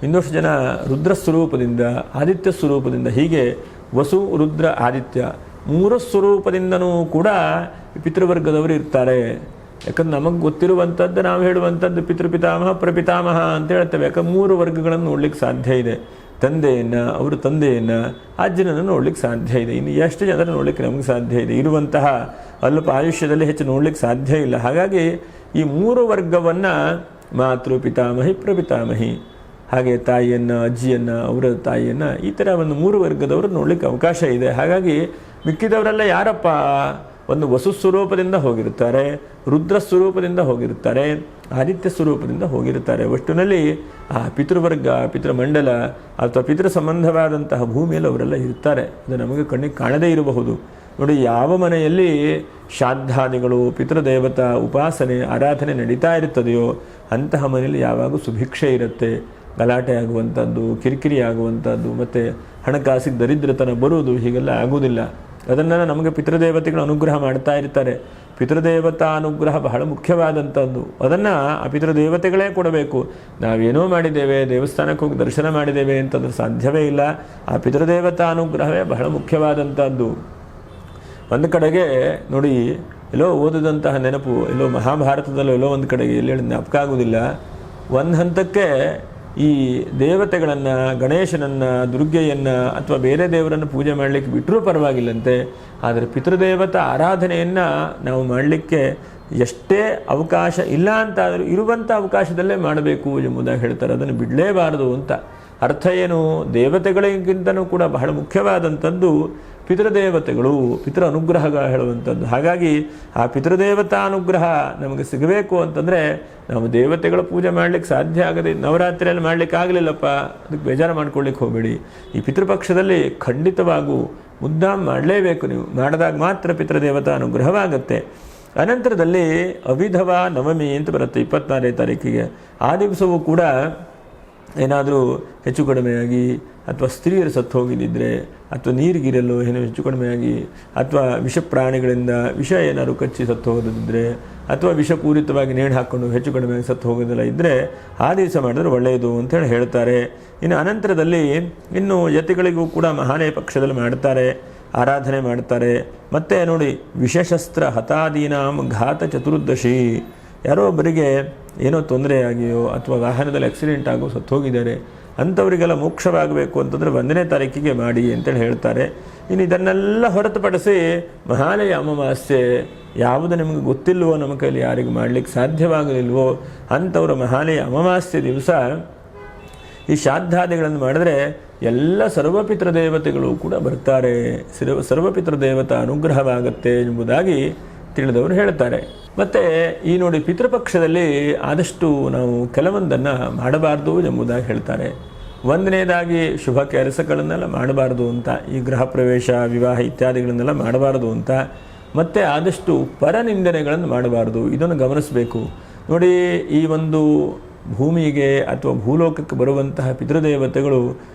ಇನ್ನೊಷ್ಟು ಜನ ರುದ್ರ ಸ್ವರೂಪದಿಂದ, ಆದಿತ್ಯ ಸ್ವರೂಪದಿಂದ, ಹೀಗೆ ವಸು, ರುದ್ರ, ಆದಿತ್ಯ 3 ಸ್ವರೂಪದಿಂದನೂ ಕೂಡ ಪಿತೃವರ್ಗದವರು ಇರ್ತಾರೆ. ಯಾಕಂದ್ರೆ ನಮಗೆ ಗೊತ್ತಿರುವಂಥದ್ದು ನಾವು ಹೇಳುವಂಥದ್ದು ಪಿತೃಪಿತಾಮಹ, ಪ್ರಪಿತಾಮಹ ಅಂತ ಹೇಳ್ತೇವೆ. ಯಾಕಂದ್ರೆ 3 ವರ್ಗಗಳನ್ನು ನೋಡ್ಲಿಕ್ಕೆ ಸಾಧ್ಯ ಇದೆ. ತಂದೆಯನ್ನು, ಅವರ ತಂದೆಯನ್ನು, ಅಜ್ಜನನ್ನು ನೋಡ್ಲಿಕ್ಕೆ ಸಾಧ್ಯ ಇದೆ. ಇನ್ನು ಎಷ್ಟು ಜನರು ನೋಡ್ಲಿಕ್ಕೆ ನಮಗೆ ಸಾಧ್ಯ ಇದೆ? ಇರುವಂತಹ ಅಲ್ಪ ಆಯುಷ್ಯದಲ್ಲಿ ಹೆಚ್ಚು ನೋಡ್ಲಿಕ್ಕೆ ಸಾಧ್ಯ ಇಲ್ಲ. ಹಾಗಾಗಿ ಈ 3 ವರ್ಗವನ್ನು ಮಾತೃ ಪಿತಾಮಹಿ, ಪ್ರಪಿತಾಮಹಿ, ಹಾಗೆ ತಾಯಿಯನ್ನು, ಅಜ್ಜಿಯನ್ನು, ಅವರ ತಾಯಿಯನ್ನು, ಈ ಥರ ಒಂದು 3 ವರ್ಗದವರು ನೋಡ್ಲಿಕ್ಕೆ ಅವಕಾಶ ಇದೆ. ಹಾಗಾಗಿ ಮಿಕ್ಕಿದವರೆಲ್ಲ ಯಾರಪ್ಪ? ಒಂದು ವಸು ಸ್ವರೂಪದಿಂದ ಹೋಗಿರ್ತಾರೆ, ರುದ್ರ ಸ್ವರೂಪದಿಂದ ಹೋಗಿರ್ತಾರೆ, ಆದಿತ್ಯ ಸ್ವರೂಪದಿಂದ ಹೋಗಿರ್ತಾರೆ. ಒಟ್ಟಿನಲ್ಲಿ ಆ ಪಿತೃವರ್ಗ, ಪಿತೃಮಂಡಲ ಅಥವಾ ಪಿತೃ ಸಂಬಂಧವಾದಂತಹ ಭೂಮಿಯಲ್ಲಿ ಅವರೆಲ್ಲ ಇರ್ತಾರೆ. ಅದು ನಮಗೆ ಕಣ್ಣಿಗೆ ಕಾಣದೇ ಇರಬಹುದು. ನೋಡಿ, ಯಾವ ಮನೆಯಲ್ಲಿ ಶ್ರಾದ್ದಾದಿಗಳು, ಪಿತೃದೇವತಾ ಉಪಾಸನೆ, ಆರಾಧನೆ ನಡೀತಾ ಇರುತ್ತದೆಯೋ ಅಂತಹ ಮನೆಯಲ್ಲಿ ಯಾವಾಗೂ ಸುಭಿಕ್ಷೆ ಇರುತ್ತೆ. ಗಲಾಟೆ ಆಗುವಂಥದ್ದು, ಕಿರಿಕಿರಿ ಆಗುವಂಥದ್ದು, ಮತ್ತು ಹಣಕಾಸಿಗೆ ದರಿದ್ರತನ ಬರುವುದು, ಹೀಗೆಲ್ಲ ಆಗುವುದಿಲ್ಲ. ಅದನ್ನೆಲ್ಲ ನಮಗೆ ಪಿತೃದೇವತೆಗಳು ಅನುಗ್ರಹ ಮಾಡ್ತಾ ಇರ್ತಾರೆ. ಪಿತೃದೇವತಾ ಅನುಗ್ರಹ ಬಹಳ ಮುಖ್ಯವಾದಂಥದ್ದು. ಅದನ್ನು ಆ ಪಿತೃದೇವತೆಗಳೇ ಕೊಡಬೇಕು. ನಾವೇನೋ ಮಾಡಿದ್ದೇವೆ, ದೇವಸ್ಥಾನಕ್ಕೆ ಹೋಗಿ ದರ್ಶನ ಮಾಡಿದ್ದೇವೆ ಅಂತಂದ್ರೆ ಸಾಧ್ಯವೇ ಇಲ್ಲ. ಆ ಪಿತೃದೇವತಾ ಅನುಗ್ರಹವೇ ಬಹಳ ಮುಖ್ಯವಾದಂಥದ್ದು. ಒಂದು ಕಡೆಗೆ ನೋಡಿ, ಎಲ್ಲೋ ಓದಿದಂತಹ ನೆನಪು, ಎಲ್ಲೋ ಮಹಾಭಾರತದಲ್ಲೋ ಎಲ್ಲೋ ಒಂದು ಕಡೆಗೆ ಎಲ್ಲಿ ಜ್ಞಾಪಕ ಆಗುವುದಿಲ್ಲ. ಒಂದು ಹಂತಕ್ಕೆ ಈ ದೇವತೆಗಳನ್ನು, ಗಣೇಶನನ್ನು, ದುರ್ಗೆಯನ್ನು ಅಥವಾ ಬೇರೆ ದೇವರನ್ನು ಪೂಜೆ ಮಾಡಲಿಕ್ಕೆ ಬಿಟ್ಟರೂ ಪರವಾಗಿಲ್ಲಂತೆ. ಆದರೆ ಪಿತೃದೇವತಾ ಆರಾಧನೆಯನ್ನು ನಾವು ಮಾಡಲಿಕ್ಕೆ ಎಷ್ಟೇ ಅವಕಾಶ ಇಲ್ಲ ಅಂತಾದರೂ ಇರುವಂಥ ಅವಕಾಶದಲ್ಲೇ ಮಾಡಬೇಕು ಎಂಬುದಾಗಿ ಹೇಳ್ತಾರೆ. ಅದನ್ನು ಬಿಡಲೇಬಾರದು ಅಂತ. ಅರ್ಥ ಏನು? ದೇವತೆಗಳಿಗಿಂತನೂ ಕೂಡ ಬಹಳ ಮುಖ್ಯವಾದಂಥದ್ದು ಪಿತೃದೇವತೆಗಳು, ಪಿತೃ ಅನುಗ್ರಹ ಹೇಳುವಂಥದ್ದು. ಹಾಗಾಗಿ ಆ ಪಿತೃದೇವತಾ ಅನುಗ್ರಹ ನಮಗೆ ಸಿಗಬೇಕು ಅಂತಂದರೆ ನಾವು ದೇವತೆಗಳ ಪೂಜೆ ಮಾಡಲಿಕ್ಕೆ ಸಾಧ್ಯ ಆಗದೆ, ನವರಾತ್ರಿಯಲ್ಲಿ ಮಾಡಲಿಕ್ಕೆ ಆಗಲಿಲ್ಲಪ್ಪ, ಅದಕ್ಕೆ ಬೇಜಾರು ಮಾಡ್ಕೊಳ್ಳಿಕ್ಕೆ ಹೋಗಬೇಡಿ. ಈ ಪಿತೃಪಕ್ಷದಲ್ಲಿ ಖಂಡಿತವಾಗೂ ಮುದ್ದಾಂ ಮಾಡಲೇಬೇಕು. ನೀವು ಮಾಡಿದಾಗ ಮಾತ್ರ ಪಿತೃದೇವತಾ ಅನುಗ್ರಹವಾಗುತ್ತೆ. ಅನಂತರದಲ್ಲಿ ಅವಿಧವ ನವಮಿ ಅಂತ ಬರುತ್ತೆ 24ನೇ ತಾರೀಕಿಗೆ. ಆ ದಿವಸವೂ ಕೂಡ ಏನಾದರೂ ಹೆಚ್ಚು ಕಡಿಮೆಯಾಗಿ, ಅಥವಾ ಸ್ತ್ರೀಯರು ಸತ್ತು ಹೋಗಿದ್ದಿದ್ರೆ, ಅಥವಾ ನೀರಿಗಿರಲು ಏನೋ ಹೆಚ್ಚು ಕಡಿಮೆಯಾಗಿ, ಅಥವಾ ವಿಷ ಪ್ರಾಣಿಗಳಿಂದ ವಿಷ ಏನಾದ್ರು ಕಚ್ಚಿ ಸತ್ತು ಹೋಗೋದಿದ್ದರೆ, ಅಥವಾ ವಿಷಪೂರಿತವಾಗಿ ನೇಣು ಹಾಕ್ಕೊಂಡು ಹೆಚ್ಚು ಕಡಿಮೆಯಾಗಿ ಸತ್ತು ಹೋಗೋದೆಲ್ಲ ಇದ್ದರೆ ಆ ದಿವಸ ಮಾಡಿದ್ರೆ ಒಳ್ಳೆಯದು ಅಂತೇಳಿ ಹೇಳ್ತಾರೆ. ಇನ್ನು ಅನಂತರದಲ್ಲಿ ಇನ್ನು ಯತಿಗಳಿಗೂ ಕೂಡ ಮಹಾಲಯ ಪಕ್ಷದಲ್ಲಿ ಮಾಡ್ತಾರೆ, ಆರಾಧನೆ ಮಾಡ್ತಾರೆ. ಮತ್ತು ನೋಡಿ, ವಿಷಶಸ್ತ್ರ ಹತಾದೀನಾಂ ಘಾತ ಚತುರ್ದಶಿ, ಯಾರೋ ಒಬ್ಬರಿಗೆ ಏನೋ ತೊಂದರೆಯಾಗಿಯೋ ಅಥವಾ ವಾಹನದಲ್ಲಿ ಆಕ್ಸಿಡೆಂಟ್ ಆಗೋ ಸತ್ತು ಹೋಗಿದ್ದಾರೆ, ಅಂಥವರಿಗೆಲ್ಲ ಮೋಕ್ಷವಾಗಬೇಕು ಅಂತಂದರೆ 1ನೇ ತಾರೀಕಿಗೆ ಮಾಡಿ ಅಂತೇಳಿ ಹೇಳ್ತಾರೆ. ಇನ್ನು ಇದನ್ನೆಲ್ಲ ಹೊರತುಪಡಿಸಿ ಮಹಾಲಯ ಅಮಾವಾಸ್ಯೆ ಯಾವುದು ನಿಮಗೆ ಗೊತ್ತಿಲ್ವೋ, ನಮ್ಮ ಕೈಲಿ ಯಾರಿಗೆ ಮಾಡಲಿಕ್ಕೆ ಸಾಧ್ಯವಾಗಲಿಲ್ವೋ ಅಂಥವ್ರ ಮಹಾಲಯ ಅಮಾವಾಸ್ಯೆ ದಿವಸ ಈ ಶ್ರಾದ್ದಾದಿಗಳನ್ನು ಮಾಡಿದ್ರೆ ಎಲ್ಲ ಸರ್ವಪಿತೃದೇವತೆಗಳು ಕೂಡ ಬರ್ತಾರೆ, ಸರ್ವಪಿತೃದೇವತಾ ಅನುಗ್ರಹವಾಗುತ್ತೆ ಎಂಬುದಾಗಿ ತಿಳಿದವರು ಹೇಳ್ತಾರೆ. ಮತ್ತು ಈ ನೋಡಿ, ಪಿತೃಪಕ್ಷದಲ್ಲಿ ಆದಷ್ಟು ನಾವು ಕೆಲವೊಂದನ್ನು ಮಾಡಬಾರ್ದು ಎಂಬುದಾಗಿ ಹೇಳ್ತಾರೆ. 1ನೇದಾಗಿ ಶುಭ ಕೆಲಸಗಳನ್ನೆಲ್ಲ ಮಾಡಬಾರ್ದು ಅಂತ, ಈ ಗೃಹ ಪ್ರವೇಶ, ವಿವಾಹ ಇತ್ಯಾದಿಗಳನ್ನೆಲ್ಲ ಮಾಡಬಾರ್ದು ಅಂತ. ಮತ್ತು ಆದಷ್ಟು ಪರನಿಂದನೆಗಳನ್ನು ಮಾಡಬಾರ್ದು, ಇದನ್ನು ಗಮನಿಸಬೇಕು. ನೋಡಿ, ಈ ಒಂದು ಭೂಮಿಗೆ ಅಥವಾ ಭೂಲೋಕಕ್ಕೆ ಬರುವಂತಹ ಪಿತೃದೇವತೆಗಳು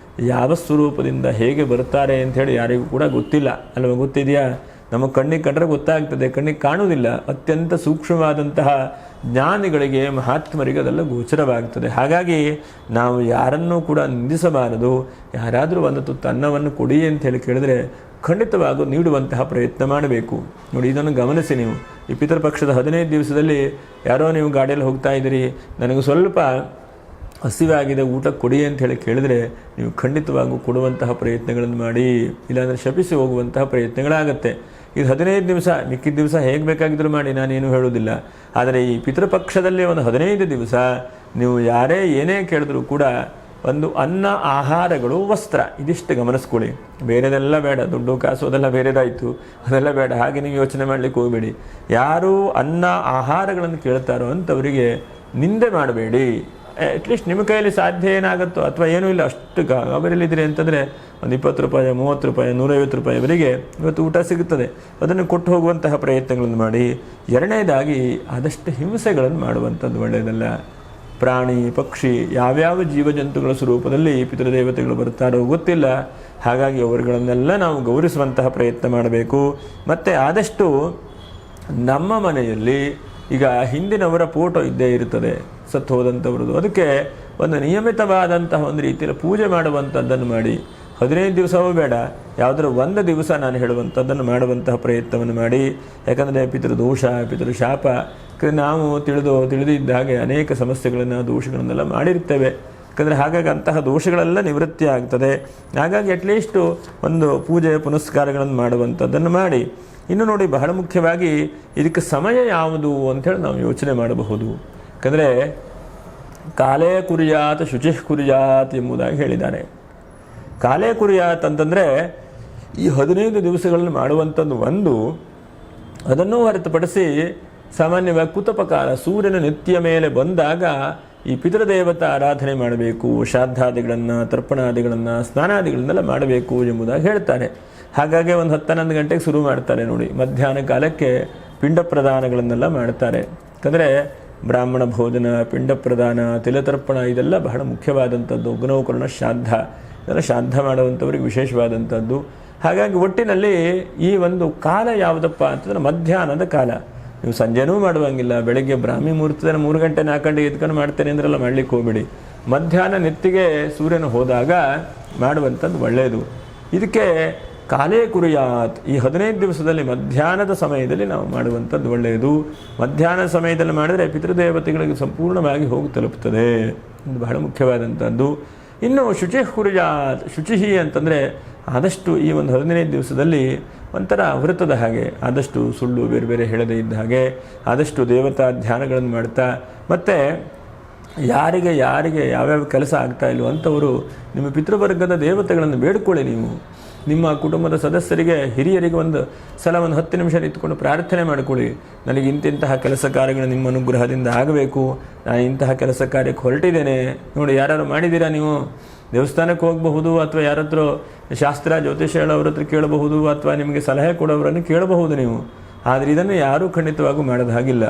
ಯಾವ ಸ್ವರೂಪದಿಂದ ಹೇಗೆ ಬರ್ತಾರೆ ಅಂಥೇಳಿ ಯಾರಿಗೂ ಕೂಡ ಗೊತ್ತಿಲ್ಲ ಅಲ್ವ? ಗೊತ್ತಿದೆಯಾ? ನಮ್ಮ ಕಣ್ಣಿಗೆ ಕಂಡ್ರೆ ಗೊತ್ತಾಗ್ತದೆ, ಕಣ್ಣಿಗೆ ಕಾಣುವುದಿಲ್ಲ. ಅತ್ಯಂತ ಸೂಕ್ಷ್ಮವಾದಂತಹ ಜ್ಞಾನಿಗಳಿಗೆ, ಮಹಾತ್ಮರಿಗೆ ಅದೆಲ್ಲ ಗೋಚರವಾಗ್ತದೆ. ಹಾಗಾಗಿ ನಾವು ಯಾರನ್ನೂ ಕೂಡ ನಿಂದಿಸಬಾರದು. ಯಾರಾದರೂ ಒಂದು ತುತ್ತು ಅನ್ನವನ್ನು ಕೊಡಿ ಅಂತ ಹೇಳಿ ಕೇಳಿದ್ರೆ ಖಂಡಿತವಾಗೂ ನೀಡುವಂತಹ ಪ್ರಯತ್ನ ಮಾಡಬೇಕು. ನೋಡಿ, ಇದನ್ನು ಗಮನಿಸಿ ನೀವು. ಈ ಪಿತೃಪಕ್ಷದ 15 ದಿವಸದಲ್ಲಿ ಯಾರೋ ನೀವು ಗಾಡಿಯಲ್ಲಿ ಹೋಗ್ತಾ ಇದ್ದೀರಿ, ನನಗೆ ಸ್ವಲ್ಪ ಹಸಿವಾಗಿದೆ, ಊಟ ಕೊಡಿ ಅಂತ ಹೇಳಿ ಕೇಳಿದರೆ ನೀವು ಖಂಡಿತವಾಗೂ ಕೊಡುವಂತಹ ಪ್ರಯತ್ನಗಳನ್ನು ಮಾಡಿ, ಇಲ್ಲಾಂದರೆ ಶಪಿಸಿ ಹೋಗುವಂತಹ ಪ್ರಯತ್ನಗಳಾಗತ್ತೆ. ಇದು 15 ದಿವಸ, ಮಿಕ್ಕಿದ ದಿವಸ ಹೇಗೆ ಬೇಕಾಗಿದ್ದರೂ ಮಾಡಿ, ನಾನೇನು ಹೇಳುವುದಿಲ್ಲ. ಆದರೆ ಈ ಪಿತೃಪಕ್ಷದಲ್ಲಿ ಒಂದು 15 ದಿವಸ ನೀವು ಯಾರೇ ಏನೇ ಕೇಳಿದ್ರೂ ಕೂಡ ಒಂದು ಅನ್ನ, ಆಹಾರಗಳು, ವಸ್ತ್ರ, ಇದಿಷ್ಟು ಗಮನಿಸ್ಕೊಳ್ಳಿ. ಬೇರೆದೆಲ್ಲ ಬೇಡ, ದುಡ್ಡು ಕಾಸು ಅದೆಲ್ಲ ಬೇರೆದಾಯಿತು, ಅದೆಲ್ಲ ಬೇಡ. ಹಾಗೆ ನೀವು ಯೋಚನೆ ಮಾಡಲಿಕ್ಕೆ ಹೋಗಬೇಡಿ. ಯಾರು ಅನ್ನ ಆಹಾರಗಳನ್ನು ಕೇಳ್ತಾರೋ ಅಂಥವರಿಗೆ ನಿಂದೆ ಮಾಡಬೇಡಿ. ಅಟ್ಲೀಸ್ಟ್ ನಿಮ್ಮ ಕೈಯಲ್ಲಿ ಸಾಧ್ಯ ಏನಾಗುತ್ತೋ, ಅಥವಾ ಏನೂ ಇಲ್ಲ ಅಷ್ಟು ಗಾಬರಿಯಲ್ಲಿದ್ದೀರಿ ಅಂತಂದರೆ ಒಂದು 20 ರೂಪಾಯಿ, 30 ರೂಪಾಯಿ, 150 ರೂಪಾಯಿವರೆಗೆ ಇವತ್ತು ಊಟ ಸಿಗುತ್ತದೆ. ಅದನ್ನು ಕೊಟ್ಟು ಹೋಗುವಂತಹ ಪ್ರಯತ್ನಗಳನ್ನು ಮಾಡಿ. ಎರಡನೇದಾಗಿ ಆದಷ್ಟು ಹಿಂಸೆಗಳನ್ನು ಮಾಡುವಂಥದ್ದು ಒಳ್ಳೆಯದಲ್ಲ. ಪ್ರಾಣಿ, ಪಕ್ಷಿ, ಯಾವ್ಯಾವ ಜೀವಜಂತುಗಳ ಸ್ವರೂಪದಲ್ಲಿ ಪಿತೃದೇವತೆಗಳು ಬರ್ತಾರೋ ಗೊತ್ತಿಲ್ಲ. ಹಾಗಾಗಿ ಅವರುಗಳನ್ನೆಲ್ಲ ನಾವು ಗೌರವಿಸುವಂತಹ ಪ್ರಯತ್ನ ಮಾಡಬೇಕು. ಮತ್ತು ಆದಷ್ಟು ನಮ್ಮ ಮನೆಯಲ್ಲಿ ಈಗ ಹಿಂದಿನವರ ಫೋಟೋ ಇದ್ದೇ ಇರುತ್ತದೆ, ಸತ್ತು ಹೋದಂಥವ್ರದ್ದು. ಅದಕ್ಕೆ ಒಂದು ನಿಯಮಿತವಾದಂತಹ ಒಂದು ರೀತಿಯಲ್ಲಿ ಪೂಜೆ ಮಾಡುವಂಥದ್ದನ್ನು ಮಾಡಿ. 15 ದಿವಸವೂ ಬೇಡ, ಯಾವುದರ ಒಂದು ದಿವಸ ನಾನು ಹೇಳುವಂಥದ್ದನ್ನು ಮಾಡುವಂತಹ ಪ್ರಯತ್ನವನ್ನು ಮಾಡಿ. ಯಾಕಂದರೆ ಪಿತೃದೋಷ, ಪಿತೃಶಾಪ, ನಾವು ತಿಳಿದಿದ್ದ ಹಾಗೆ ಅನೇಕ ಸಮಸ್ಯೆಗಳನ್ನು, ದೋಷಗಳನ್ನೆಲ್ಲ ಮಾಡಿರ್ತೇವೆ. ಯಾಕಂದರೆ ಹಾಗಾಗಿ ಅಂತಹ ದೋಷಗಳೆಲ್ಲ ನಿವೃತ್ತಿ ಆಗ್ತದೆ. ಹಾಗಾಗಿ ಅಟ್ಲೀಸ್ಟು ಒಂದು ಪೂಜೆ ಪುನಸ್ಕಾರಗಳನ್ನು ಮಾಡುವಂಥದ್ದನ್ನು ಮಾಡಿ. ಇನ್ನು ನೋಡಿ, ಬಹಳ ಮುಖ್ಯವಾಗಿ ಇದಕ್ಕೆ ಸಮಯ ಯಾವುದು ಅಂಥೇಳಿ ನಾವು ಯೋಚನೆ ಮಾಡಬಹುದು. ಯಾಕಂದರೆ ಕಾಲೇ ಕುರ್ಯಾತ್ ಶುಚಿಃ ಕುರ್ಯಾತ್ ಎಂಬುದಾಗಿ ಹೇಳಿದ್ದಾರೆ. ಕಾಲೇ ಕುರ್ಯಾತ್ ಅಂತಂದರೆ ಈ 15 ದಿವಸಗಳನ್ನು ಮಾಡುವಂಥದ್ದು ಒಂದು. ಅದನ್ನು ಹೊರತುಪಡಿಸಿ ಸಾಮಾನ್ಯವಾಗಿ ಕುತಪಕಾಲ, ಸೂರ್ಯನ ನಿತ್ಯ ಮೇಲೆ ಬಂದಾಗ ಈ ಪಿತೃದೇವತಾ ಆರಾಧನೆ ಮಾಡಬೇಕು. ಶ್ರಾದ್ದಾದಿಗಳನ್ನು, ತರ್ಪಣಾದಿಗಳನ್ನು, ಸ್ನಾನಾದಿಗಳನ್ನೆಲ್ಲ ಮಾಡಬೇಕು ಎಂಬುದಾಗಿ ಹೇಳ್ತಾರೆ. ಹಾಗಾಗಿ ಒಂದು 10-11 ಗಂಟೆಗೆ ಶುರು ಮಾಡ್ತಾರೆ ನೋಡಿ. ಮಧ್ಯಾಹ್ನ ಕಾಲಕ್ಕೆ ಪಿಂಡ ಪ್ರದಾನಗಳನ್ನೆಲ್ಲ ಮಾಡ್ತಾರೆ. ಯಾಕಂದರೆ ಬ್ರಾಹ್ಮಣ ಭೋಜನ, ಪಿಂಡ ಪ್ರದಾನ, ತಿಲತರ್ಪಣ ಇದೆಲ್ಲ ಬಹಳ ಮುಖ್ಯವಾದಂಥದ್ದು. ಅಗ್ನೌಕರ್ಣ ಶ್ರಾದ್ದ, ಇದೆಲ್ಲ ಶ್ರಾದ್ದ ಮಾಡುವಂಥವ್ರಿಗೆ ವಿಶೇಷವಾದಂಥದ್ದು. ಹಾಗಾಗಿ ಒಟ್ಟಿನಲ್ಲಿ ಈ ಒಂದು ಕಾಲ ಯಾವುದಪ್ಪ ಅಂತಂದರೆ ಮಧ್ಯಾಹ್ನದ ಕಾಲ. ನೀವು ಸಂಜೆನೂ ಮಾಡುವಂಗಿಲ್ಲ, ಬೆಳಗ್ಗೆ ಬ್ರಾಹ್ಮಿ ಮುಹೂರ್ತದಲ್ಲಿ 3 ಗಂಟೆ 4 ಗಂಟೆ ಎದ್ಕೊಂಡು ಮಾಡ್ತೇನೆ ಅಂದ್ರೆಲ್ಲ ಮಾಡಲಿಕ್ಕೆ ಹೋಗಬೇಡಿ. ಮಧ್ಯಾಹ್ನ ನೆತ್ತಿಗೆ ಸೂರ್ಯನ ಹೋದಾಗ ಮಾಡುವಂಥದ್ದು ಒಳ್ಳೆಯದು. ಇದಕ್ಕೆ ಕಾಲೇ ಕುರಿಯಾತ್, ಈ 15 ದಿವಸದಲ್ಲಿ ಮಧ್ಯಾಹ್ನದ ಸಮಯದಲ್ಲಿ ನಾವು ಮಾಡುವಂಥದ್ದು ಒಳ್ಳೆಯದು. ಮಧ್ಯಾಹ್ನ ಸಮಯದಲ್ಲಿ ಮಾಡಿದರೆ ಪಿತೃದೇವತೆಗಳಿಗೆ ಸಂಪೂರ್ಣವಾಗಿ ಹೋಗಿ ತಲುಪ್ತದೆ. ಇದು ಬಹಳ ಮುಖ್ಯವಾದಂಥದ್ದು. ಇನ್ನು ಶುಚಿ ಕುರಿಯಾತ್, ಶುಚಿಹಿ ಅಂತಂದರೆ ಆದಷ್ಟು ಈ ಒಂದು 15 ದಿವಸದಲ್ಲಿ ಒಂಥರ ವ್ರತದ ಹಾಗೆ, ಆದಷ್ಟು ಸುಳ್ಳು ಬೇರೆ ಬೇರೆ ಹೇಳದೇ ಇದ್ದ ಹಾಗೆ, ಆದಷ್ಟು ದೇವತಾ ಧ್ಯಾನಗಳನ್ನು ಮಾಡ್ತಾ, ಮತ್ತು ಯಾರಿಗೆ ಯಾವ್ಯಾವ ಕೆಲಸ ಆಗ್ತಾ ಇಲ್ವೋ ಅಂಥವರು ನಿಮ್ಮ ಪಿತೃವರ್ಗದ ದೇವತೆಗಳನ್ನು ಬೇಡ್ಕೊಳ್ಳಿ. ನೀವು ನಿಮ್ಮ ಕುಟುಂಬದ ಸದಸ್ಯರಿಗೆ, ಹಿರಿಯರಿಗೆ ಒಂದು ಸಲ ಒಂದು 10 ನಿಮಿಷ ನಿಂತ್ಕೊಂಡು ಪ್ರಾರ್ಥನೆ ಮಾಡಿಕೊಳ್ಳಿ. ನನಗೆ ಇಂತಿಂತಹ ಕೆಲಸ ಕಾರ್ಯಗಳು ನಿಮ್ಮ ಅನುಗ್ರಹದಿಂದ ಆಗಬೇಕು, ನಾನು ಇಂತಹ ಕೆಲಸ ಕಾರ್ಯಕ್ಕೆ ಹೊರಟಿದ್ದೇನೆ. ನೋಡಿ, ಯಾರು ಮಾಡಿದ್ದೀರಾ ನೀವು? ದೇವಸ್ಥಾನಕ್ಕೆ ಹೋಗಬಹುದು, ಅಥವಾ ಯಾರತ್ರ ಶಾಸ್ತ್ರ ಜ್ಯೋತಿಷ ಹೇಳೋವ್ರ ಹತ್ರ ಕೇಳಬಹುದು, ಅಥವಾ ನಿಮಗೆ ಸಲಹೆ ಕೊಡೋವರನ್ನು ಕೇಳಬಹುದು ನೀವು. ಆದರೆ ಇದನ್ನು ಯಾರೂ ಖಂಡಿತವಾಗೂ ಮಾಡೋದು ಹಾಗಿಲ್ಲ.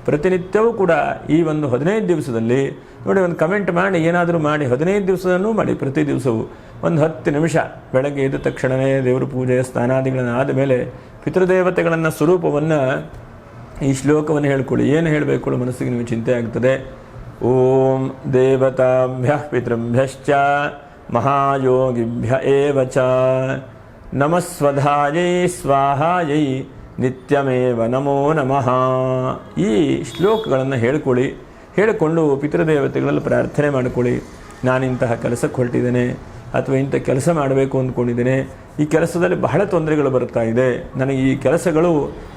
ಪ್ರತಿನಿತ್ಯವೂ ಕೂಡ ಈ ಒಂದು 15 ದಿವಸದಲ್ಲಿ ನೋಡಿ, ಒಂದು ಕಮೆಂಟ್ ಮಾಡಿ, ಏನಾದರೂ ಮಾಡಿ, 15 ದಿವಸನೂ ಮಾಡಿ. ಪ್ರತಿ ದಿವಸವೂ ಒಂದು 10 ನಿಮಿಷ ಬೆಳಗ್ಗೆ ಎದ್ದ ತಕ್ಷಣವೇ ದೇವರ ಪೂಜೆ ಸ್ನಾನಾದಿಗಳನ್ನು ಆದಮೇಲೆ ಪಿತೃದೇವತೆಗಳನ್ನು ಸ್ವರೂಪವನ್ನು, ಈ ಶ್ಲೋಕವನ್ನು ಹೇಳ್ಕೊಳ್ಳಿ. ಏನು ಹೇಳಬೇಕು ಮನಸ್ಸಿಗೆ ನಿಮಗೆ ಚಿಂತೆ ಆಗ್ತದೆ. ಓಂ ದೇವತಾಭ್ಯ ಪಿತೃಭ್ಯಶ್ಚ ಮಹಾಯೋಗಿಭ್ಯ ಏವ ಚ ನಮಸ್ವಧಾಯೈ ಸ್ವಾಹಾಯೈ ನಿತ್ಯಮೇವ ನಮೋ ನಮಃ. ಈ ಶ್ಲೋಕಗಳನ್ನು ಹೇಳ್ಕೊಳ್ಳಿ. ಹೇಳಿಕೊಂಡು ಪಿತೃದೇವತೆಗಳಲ್ಲಿ ಪ್ರಾರ್ಥನೆ ಮಾಡಿಕೊಳ್ಳಿ. ನಾನಿಂತಹ ಕೆಲಸಕ್ಕೆ ಹೊರಟಿದ್ದೇನೆ, ಅಥವಾ ಇಂಥ ಕೆಲಸ ಮಾಡಬೇಕು ಅಂದ್ಕೊಂಡಿದ್ದೇನೆ, ಈ ಕೆಲಸದಲ್ಲಿ ಬಹಳ ತೊಂದರೆಗಳು ಬರ್ತಾ ಇದೆ, ನನಗೆ ಈ ಕೆಲಸಗಳು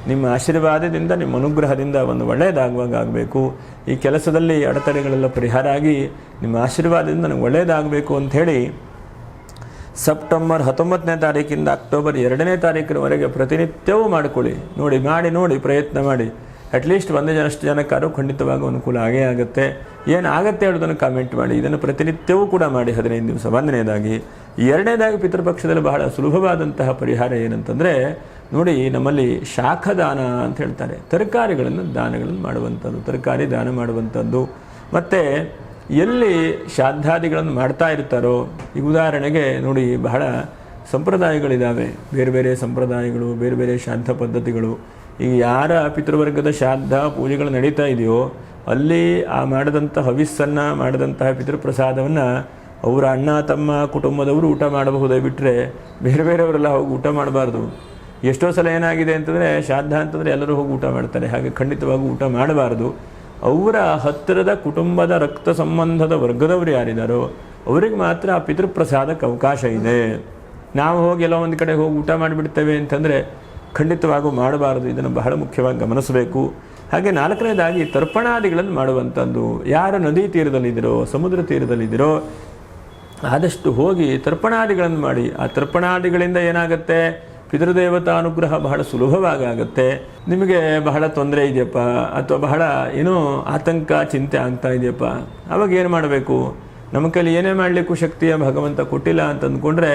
ನಿಮ್ಮ ಆಶೀರ್ವಾದದಿಂದ, ನಿಮ್ಮ ಅನುಗ್ರಹದಿಂದ ಒಂದು ಒಳ್ಳೆಯದಾಗುವಾಗ ಆಗಬೇಕು. ಈ ಕೆಲಸದಲ್ಲಿ ಅಡೆತಡೆಗಳೆಲ್ಲ ಪರಿಹಾರ ಆಗಿ ನಿಮ್ಮ ಆಶೀರ್ವಾದದಿಂದ ನನಗೆ ಒಳ್ಳೆಯದಾಗಬೇಕು ಅಂಥೇಳಿ ಸೆಪ್ಟೆಂಬರ್ 19ನೇ ತಾರೀಕಿಂದ ಅಕ್ಟೋಬರ್ 2ನೇ ತಾರೀಕಿನವರೆಗೆ ಪ್ರತಿನಿತ್ಯವೂ ಮಾಡಿಕೊಳ್ಳಿ. ನೋಡಿ ಪ್ರಯತ್ನ ಮಾಡಿ. ಅಟ್ಲೀಸ್ಟ್ ಒಂದಷ್ಟು ಜನಕ್ಕಾದ್ರೂ ಖಂಡಿತವಾಗಿ ಅನುಕೂಲ ಆಗೇ ಆಗುತ್ತೆ. ಏನಾಗುತ್ತೆ ಹೇಳೋದನ್ನು ಕಾಮೆಂಟ್ ಮಾಡಿ. ಇದನ್ನು ಪ್ರತಿನಿತ್ಯವೂ ಕೂಡ ಮಾಡಿ 15 ದಿವಸ. ಒಂದನೇದಾಗಿ. ಎರಡನೇದಾಗಿ, ಪಿತೃಪಕ್ಷದಲ್ಲಿ ಬಹಳ ಸುಲಭವಾದಂತಹ ಪರಿಹಾರ ಏನಂತಂದರೆ ನೋಡಿ, ನಮ್ಮಲ್ಲಿ ಶಾಖದಾನ ಅಂತ ಹೇಳ್ತಾರೆ. ತರಕಾರಿಗಳನ್ನು ದಾನಗಳನ್ನು ಮಾಡುವಂಥದ್ದು, ತರಕಾರಿ ದಾನ ಮಾಡುವಂಥದ್ದು. ಮತ್ತು ಎಲ್ಲಿ ಶ್ರಾದ್ದಾದಿಗಳನ್ನು ಮಾಡ್ತಾ ಇರ್ತಾರೋ, ಈಗ ಉದಾಹರಣೆಗೆ ನೋಡಿ, ಬಹಳ ಸಂಪ್ರದಾಯಗಳಿದ್ದಾವೆ, ಬೇರೆ ಬೇರೆ ಸಂಪ್ರದಾಯಗಳು, ಬೇರೆ ಬೇರೆ ಶ್ರಾದ್ದ ಪದ್ಧತಿಗಳು. ಈಗ ಯಾರ ಪಿತೃವರ್ಗದ ಶ್ರಾದ್ದ ಪೂಜೆಗಳು ನಡೀತಾ ಇದೆಯೋ ಅಲ್ಲಿ ಆ ಮಾಡಿದಂಥ ಹವಿಸ್ಸನ್ನು, ಮಾಡಿದಂತಹ ಪಿತೃಪ್ರಸಾದವನ್ನು ಅವರ ಅಣ್ಣ ತಮ್ಮ ಕುಟುಂಬದವರು ಊಟ ಮಾಡಬಹುದೇ ಬಿಟ್ಟರೆ ಬೇರೆ ಬೇರೆಯವರೆಲ್ಲ ಹೋಗಿ ಊಟ ಮಾಡಬಾರ್ದು. ಎಷ್ಟೋ ಸಲ ಏನಾಗಿದೆ ಅಂತಂದರೆ ಶ್ರಾದ್ದ ಅಂತಂದರೆ ಎಲ್ಲರೂ ಹೋಗಿ ಊಟ ಮಾಡ್ತಾರೆ, ಹಾಗೆ ಖಂಡಿತವಾಗಿ ಊಟ ಮಾಡಬಾರ್ದು. ಅವರ ಹತ್ತಿರದ ಕುಟುಂಬದ ರಕ್ತ ಸಂಬಂಧದ ವರ್ಗದವರು ಯಾರಿದ್ದಾರೋ ಅವರಿಗೆ ಮಾತ್ರ ಆ ಪಿತೃಪ್ರಸಾದಕ್ಕೆ ಅವಕಾಶ ಇದೆ. ನಾವು ಹೋಗಿ ಎಲ್ಲೋ ಒಂದು ಕಡೆ ಹೋಗಿ ಊಟ ಮಾಡಿಬಿಡ್ತೇವೆ ಅಂತಂದರೆ ಖಂಡಿತವಾಗೂ ಮಾಡಬಾರದು. ಇದನ್ನು ಬಹಳ ಮುಖ್ಯವಾಗಿ ಗಮನಿಸಬೇಕು. ಹಾಗೆ ನಾಲ್ಕನೇದಾಗಿ ತರ್ಪಣಾದಿಗಳನ್ನು ಮಾಡುವಂಥದ್ದು. ಯಾರು ನದಿ ತೀರದಲ್ಲಿದ್ದೀರೋ, ಸಮುದ್ರ ತೀರದಲ್ಲಿದ್ದೀರೋ ಆದಷ್ಟು ಹೋಗಿ ತರ್ಪಣಾದಿಗಳನ್ನು ಮಾಡಿ. ಆ ತರ್ಪಣಾದಿಗಳಿಂದ ಏನಾಗುತ್ತೆ, ಪಿತೃದೇವತಾ ಅನುಗ್ರಹ ಬಹಳ ಸುಲಭವಾಗಿ ಆಗುತ್ತೆ. ನಿಮಗೆ ಬಹಳ ತೊಂದರೆ ಇದೆಯಪ್ಪ ಅಥವಾ ಬಹಳ ಏನೋ ಆತಂಕ ಚಿಂತೆ ಆಗ್ತಾ ಇದೆಯಪ್ಪ, ಆವಾಗ ಏನು ಮಾಡಬೇಕು? ನಮ್ಮ ಕೈಲಿ ಏನೇ ಮಾಡಲಿಕ್ಕೂ ಶಕ್ತಿಯ ಭಗವಂತ ಕೊಟ್ಟಿಲ್ಲ ಅಂತ ಅಂದ್ಕೊಂಡ್ರೆ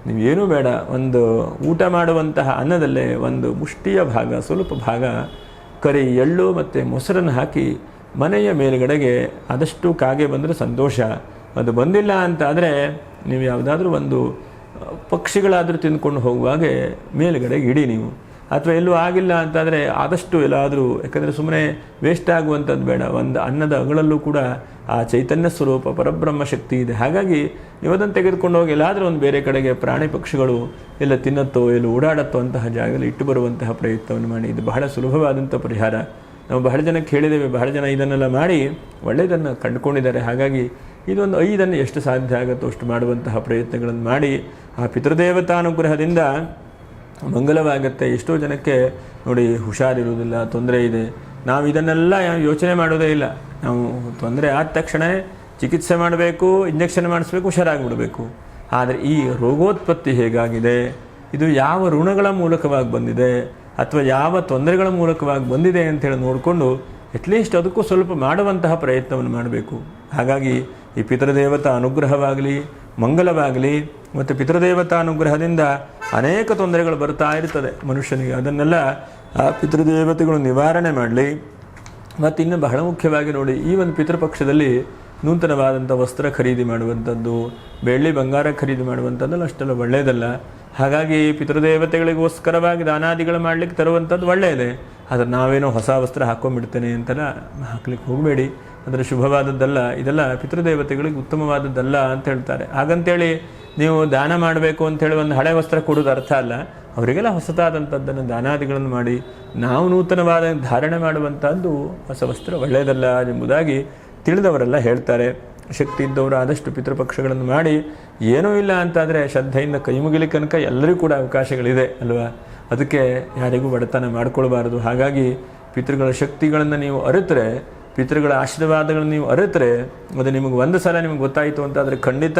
ನೀವೇನೂ ಬೇಡ. ಒಂದು ಊಟ ಮಾಡುವಂತಹ ಅನ್ನದಲ್ಲೇ ಒಂದು ಮುಷ್ಟಿಯ ಭಾಗ, ಸ್ವಲ್ಪ ಭಾಗ ಕರಿ ಎಳ್ಳು ಮತ್ತು ಮೊಸರನ್ನು ಹಾಕಿ ಮನೆಯ ಮೇಲುಗಡೆಗೆ ಆದಷ್ಟು ಕಾಗೆ ಬಂದರೆ ಸಂತೋಷ. ಅದು ಬಂದಿಲ್ಲ ಅಂತ ಆದರೆ ನೀವು ಯಾವುದಾದ್ರೂ ಒಂದು ಪಕ್ಷಿಗಳಾದರೂ ತಿಂದ್ಕೊಂಡು ಹೋಗುವಾಗ ಮೇಲುಗಡೆಗೆ ಇಡಿ ನೀವು. ಅಥವಾ ಎಲ್ಲೂ ಆಗಿಲ್ಲ ಅಂತಾದರೆ ಆದಷ್ಟು ಎಲ್ಲಾದರೂ, ಯಾಕಂದರೆ ಸುಮ್ಮನೆ ವೇಸ್ಟ್ ಆಗುವಂಥದ್ದು ಬೇಡ. ಒಂದು ಅನ್ನದ ಅಗಳಲ್ಲೂ ಕೂಡ ಆ ಚೈತನ್ಯ ಸ್ವರೂಪ ಪರಬ್ರಹ್ಮ ಶಕ್ತಿ ಇದೆ. ಹಾಗಾಗಿ ನೀವು ಅದನ್ನು ತೆಗೆದುಕೊಂಡು ಹೋಗಿ ಎಲ್ಲಾದರೂ ಒಂದು ಬೇರೆ ಕಡೆಗೆ ಪ್ರಾಣಿ ಪಕ್ಷಿಗಳು ಎಲ್ಲ ತಿನ್ನತ್ತೋ ಎಲ್ಲ ಓಡಾಡತ್ತೋ ಅಂತಹ ಜಾಗದಲ್ಲಿ ಇಟ್ಟು ಬರುವಂತಹ ಪ್ರಯತ್ನವನ್ನು ಮಾಡಿ. ಇದು ಬಹಳ ಸುಲಭವಾದಂಥ ಪರಿಹಾರ. ನಾವು ಬಹಳ ಜನಕ್ಕೆ ಹೇಳಿದ್ದೇವೆ, ಬಹಳ ಜನ ಇದನ್ನೆಲ್ಲ ಮಾಡಿ ಒಳ್ಳೆಯದನ್ನು ಕಂಡುಕೊಂಡಿದ್ದಾರೆ. ಹಾಗಾಗಿ ಇದೊಂದು 5 ಎಷ್ಟು ಸಾಧ್ಯ ಆಗುತ್ತೋ ಅಷ್ಟು ಮಾಡುವಂತಹ ಪ್ರಯತ್ನಗಳನ್ನು ಮಾಡಿ ಆ ಪಿತೃದೇವತಾನುಗ್ರಹದಿಂದ ಮಂಗಲವಾಗುತ್ತೆ. ಎಷ್ಟೋ ಜನಕ್ಕೆ ನೋಡಿ ಹುಷಾರಿರುವುದಿಲ್ಲ, ತೊಂದರೆ ಇದೆ. ನಾವು ಇದನ್ನೆಲ್ಲ ಯೋಚನೆ ಮಾಡೋದೇ ಇಲ್ಲ. ನಾವು ತೊಂದರೆ ಆದ ತಕ್ಷಣ ಚಿಕಿತ್ಸೆ ಮಾಡಬೇಕು, ಇಂಜೆಕ್ಷನ್ ಮಾಡಿಸ್ಬೇಕು, ಹುಷಾರಾಗಿಬಿಡಬೇಕು. ಆದರೆ ಈ ರೋಗೋತ್ಪತ್ತಿ ಹೇಗಾಗಿದೆ, ಇದು ಯಾವ ಋಣಗಳ ಮೂಲಕವಾಗಿ ಬಂದಿದೆ ಅಥವಾ ಯಾವ ತೊಂದರೆಗಳ ಮೂಲಕವಾಗಿ ಬಂದಿದೆ ಅಂತೇಳಿ ನೋಡಿಕೊಂಡು ಅಟ್ಲೀಸ್ಟ್ ಅದಕ್ಕೂ ಸ್ವಲ್ಪ ಮಾಡುವಂತಹ ಪ್ರಯತ್ನವನ್ನು ಮಾಡಬೇಕು. ಹಾಗಾಗಿ ಈ ಪಿತೃದೇವತಾ ಅನುಗ್ರಹವಾಗಲಿ, ಮಂಗಲವಾಗಲಿ ಮತ್ತು ಪಿತೃದೇವತಾ ಅನುಗ್ರಹದಿಂದ ಅನೇಕ ತೊಂದರೆಗಳು ಬರ್ತಾ ಇರ್ತದೆ ಮನುಷ್ಯನಿಗೆ. ಅದನ್ನೆಲ್ಲ ಆ ಪಿತೃದೇವತೆಗಳು ನಿವಾರಣೆ ಮಾಡಲಿ. ಮತ್ತು ಇನ್ನು ಬಹಳ ಮುಖ್ಯವಾಗಿ ನೋಡಿ, ಈ ಒಂದು ಪಿತೃಪಕ್ಷದಲ್ಲಿ ನೂತನವಾದಂಥ ವಸ್ತ್ರ ಖರೀದಿ ಮಾಡುವಂಥದ್ದು, ಬೆಳ್ಳಿ ಬಂಗಾರ ಖರೀದಿ ಮಾಡುವಂಥದ್ದೆಲ್ಲ ಅಷ್ಟೆಲ್ಲ ಒಳ್ಳೆಯದಲ್ಲ. ಹಾಗಾಗಿ ಪಿತೃದೇವತೆಗಳಿಗೋಸ್ಕರವಾಗಿ ದಾನಾದಿಗಳು ಮಾಡಲಿಕ್ಕೆ ತರುವಂಥದ್ದು ಒಳ್ಳೆಯದೇ. ಆದರೆ ನಾವೇನೋ ಹೊಸ ವಸ್ತ್ರ ಹಾಕ್ಕೊಂಡ್ಬಿಡ್ತೇನೆ ಅಂತೆಲ್ಲ ಹಾಕ್ಲಿಕ್ಕೆ ಹೋಗಬೇಡಿ. ಅದರ ಶುಭವಾದದ್ದಲ್ಲ, ಇದೆಲ್ಲ ಪಿತೃದೇವತೆಗಳಿಗೆ ಉತ್ತಮವಾದದ್ದಲ್ಲ ಅಂತ ಹೇಳ್ತಾರೆ. ಹಾಗಂತೇಳಿ ನೀವು ದಾನ ಮಾಡಬೇಕು ಅಂಥೇಳಿ ಒಂದು ಹಳೆ ವಸ್ತ್ರ ಕೊಡೋದು ಅರ್ಥ ಅಲ್ಲ. ಅವರಿಗೆಲ್ಲ ಹೊಸತಾದಂಥದ್ದನ್ನು ದಾನಾದಿಗಳನ್ನು ಮಾಡಿ ನಾವು ನೂತನವಾದ ಧಾರಣೆ ಮಾಡುವಂಥದ್ದು ಹೊಸ ವಸ್ತ್ರ ಒಳ್ಳೆಯದಲ್ಲ ಎಂಬುದಾಗಿ ತಿಳಿದವರೆಲ್ಲ ಹೇಳ್ತಾರೆ. ಶಕ್ತಿ ಇದ್ದವರು ಆದಷ್ಟು ಪಿತೃಪಕ್ಷಗಳನ್ನು ಮಾಡಿ. ಏನೂ ಇಲ್ಲ ಅಂತಾದರೆ ಶ್ರದ್ಧೆಯಿಂದ ಕೈ ಮುಗಿಲಿಕ್ಕೆ ತನಕ ಎಲ್ಲರಿಗೂ ಕೂಡ ಅವಕಾಶಗಳಿದೆ ಅಲ್ವಾ. ಅದಕ್ಕೆ ಯಾರಿಗೂ ಬಡತನ ಮಾಡಿಕೊಳ್ಬಾರ್ದು. ಹಾಗಾಗಿ ಪಿತೃಗಳ ಶಕ್ತಿಗಳನ್ನು ನೀವು ಅರಿತರೆ, ಪಿತೃಗಳ ಆಶೀರ್ವಾದಗಳನ್ನು ನೀವು ಅರಿತರೆ, ಅದು ನಿಮಗೆ ಒಂದು ಸಲ ನಿಮಗೆ ಗೊತ್ತಾಯಿತು ಅಂತಾದರೆ ಖಂಡಿತ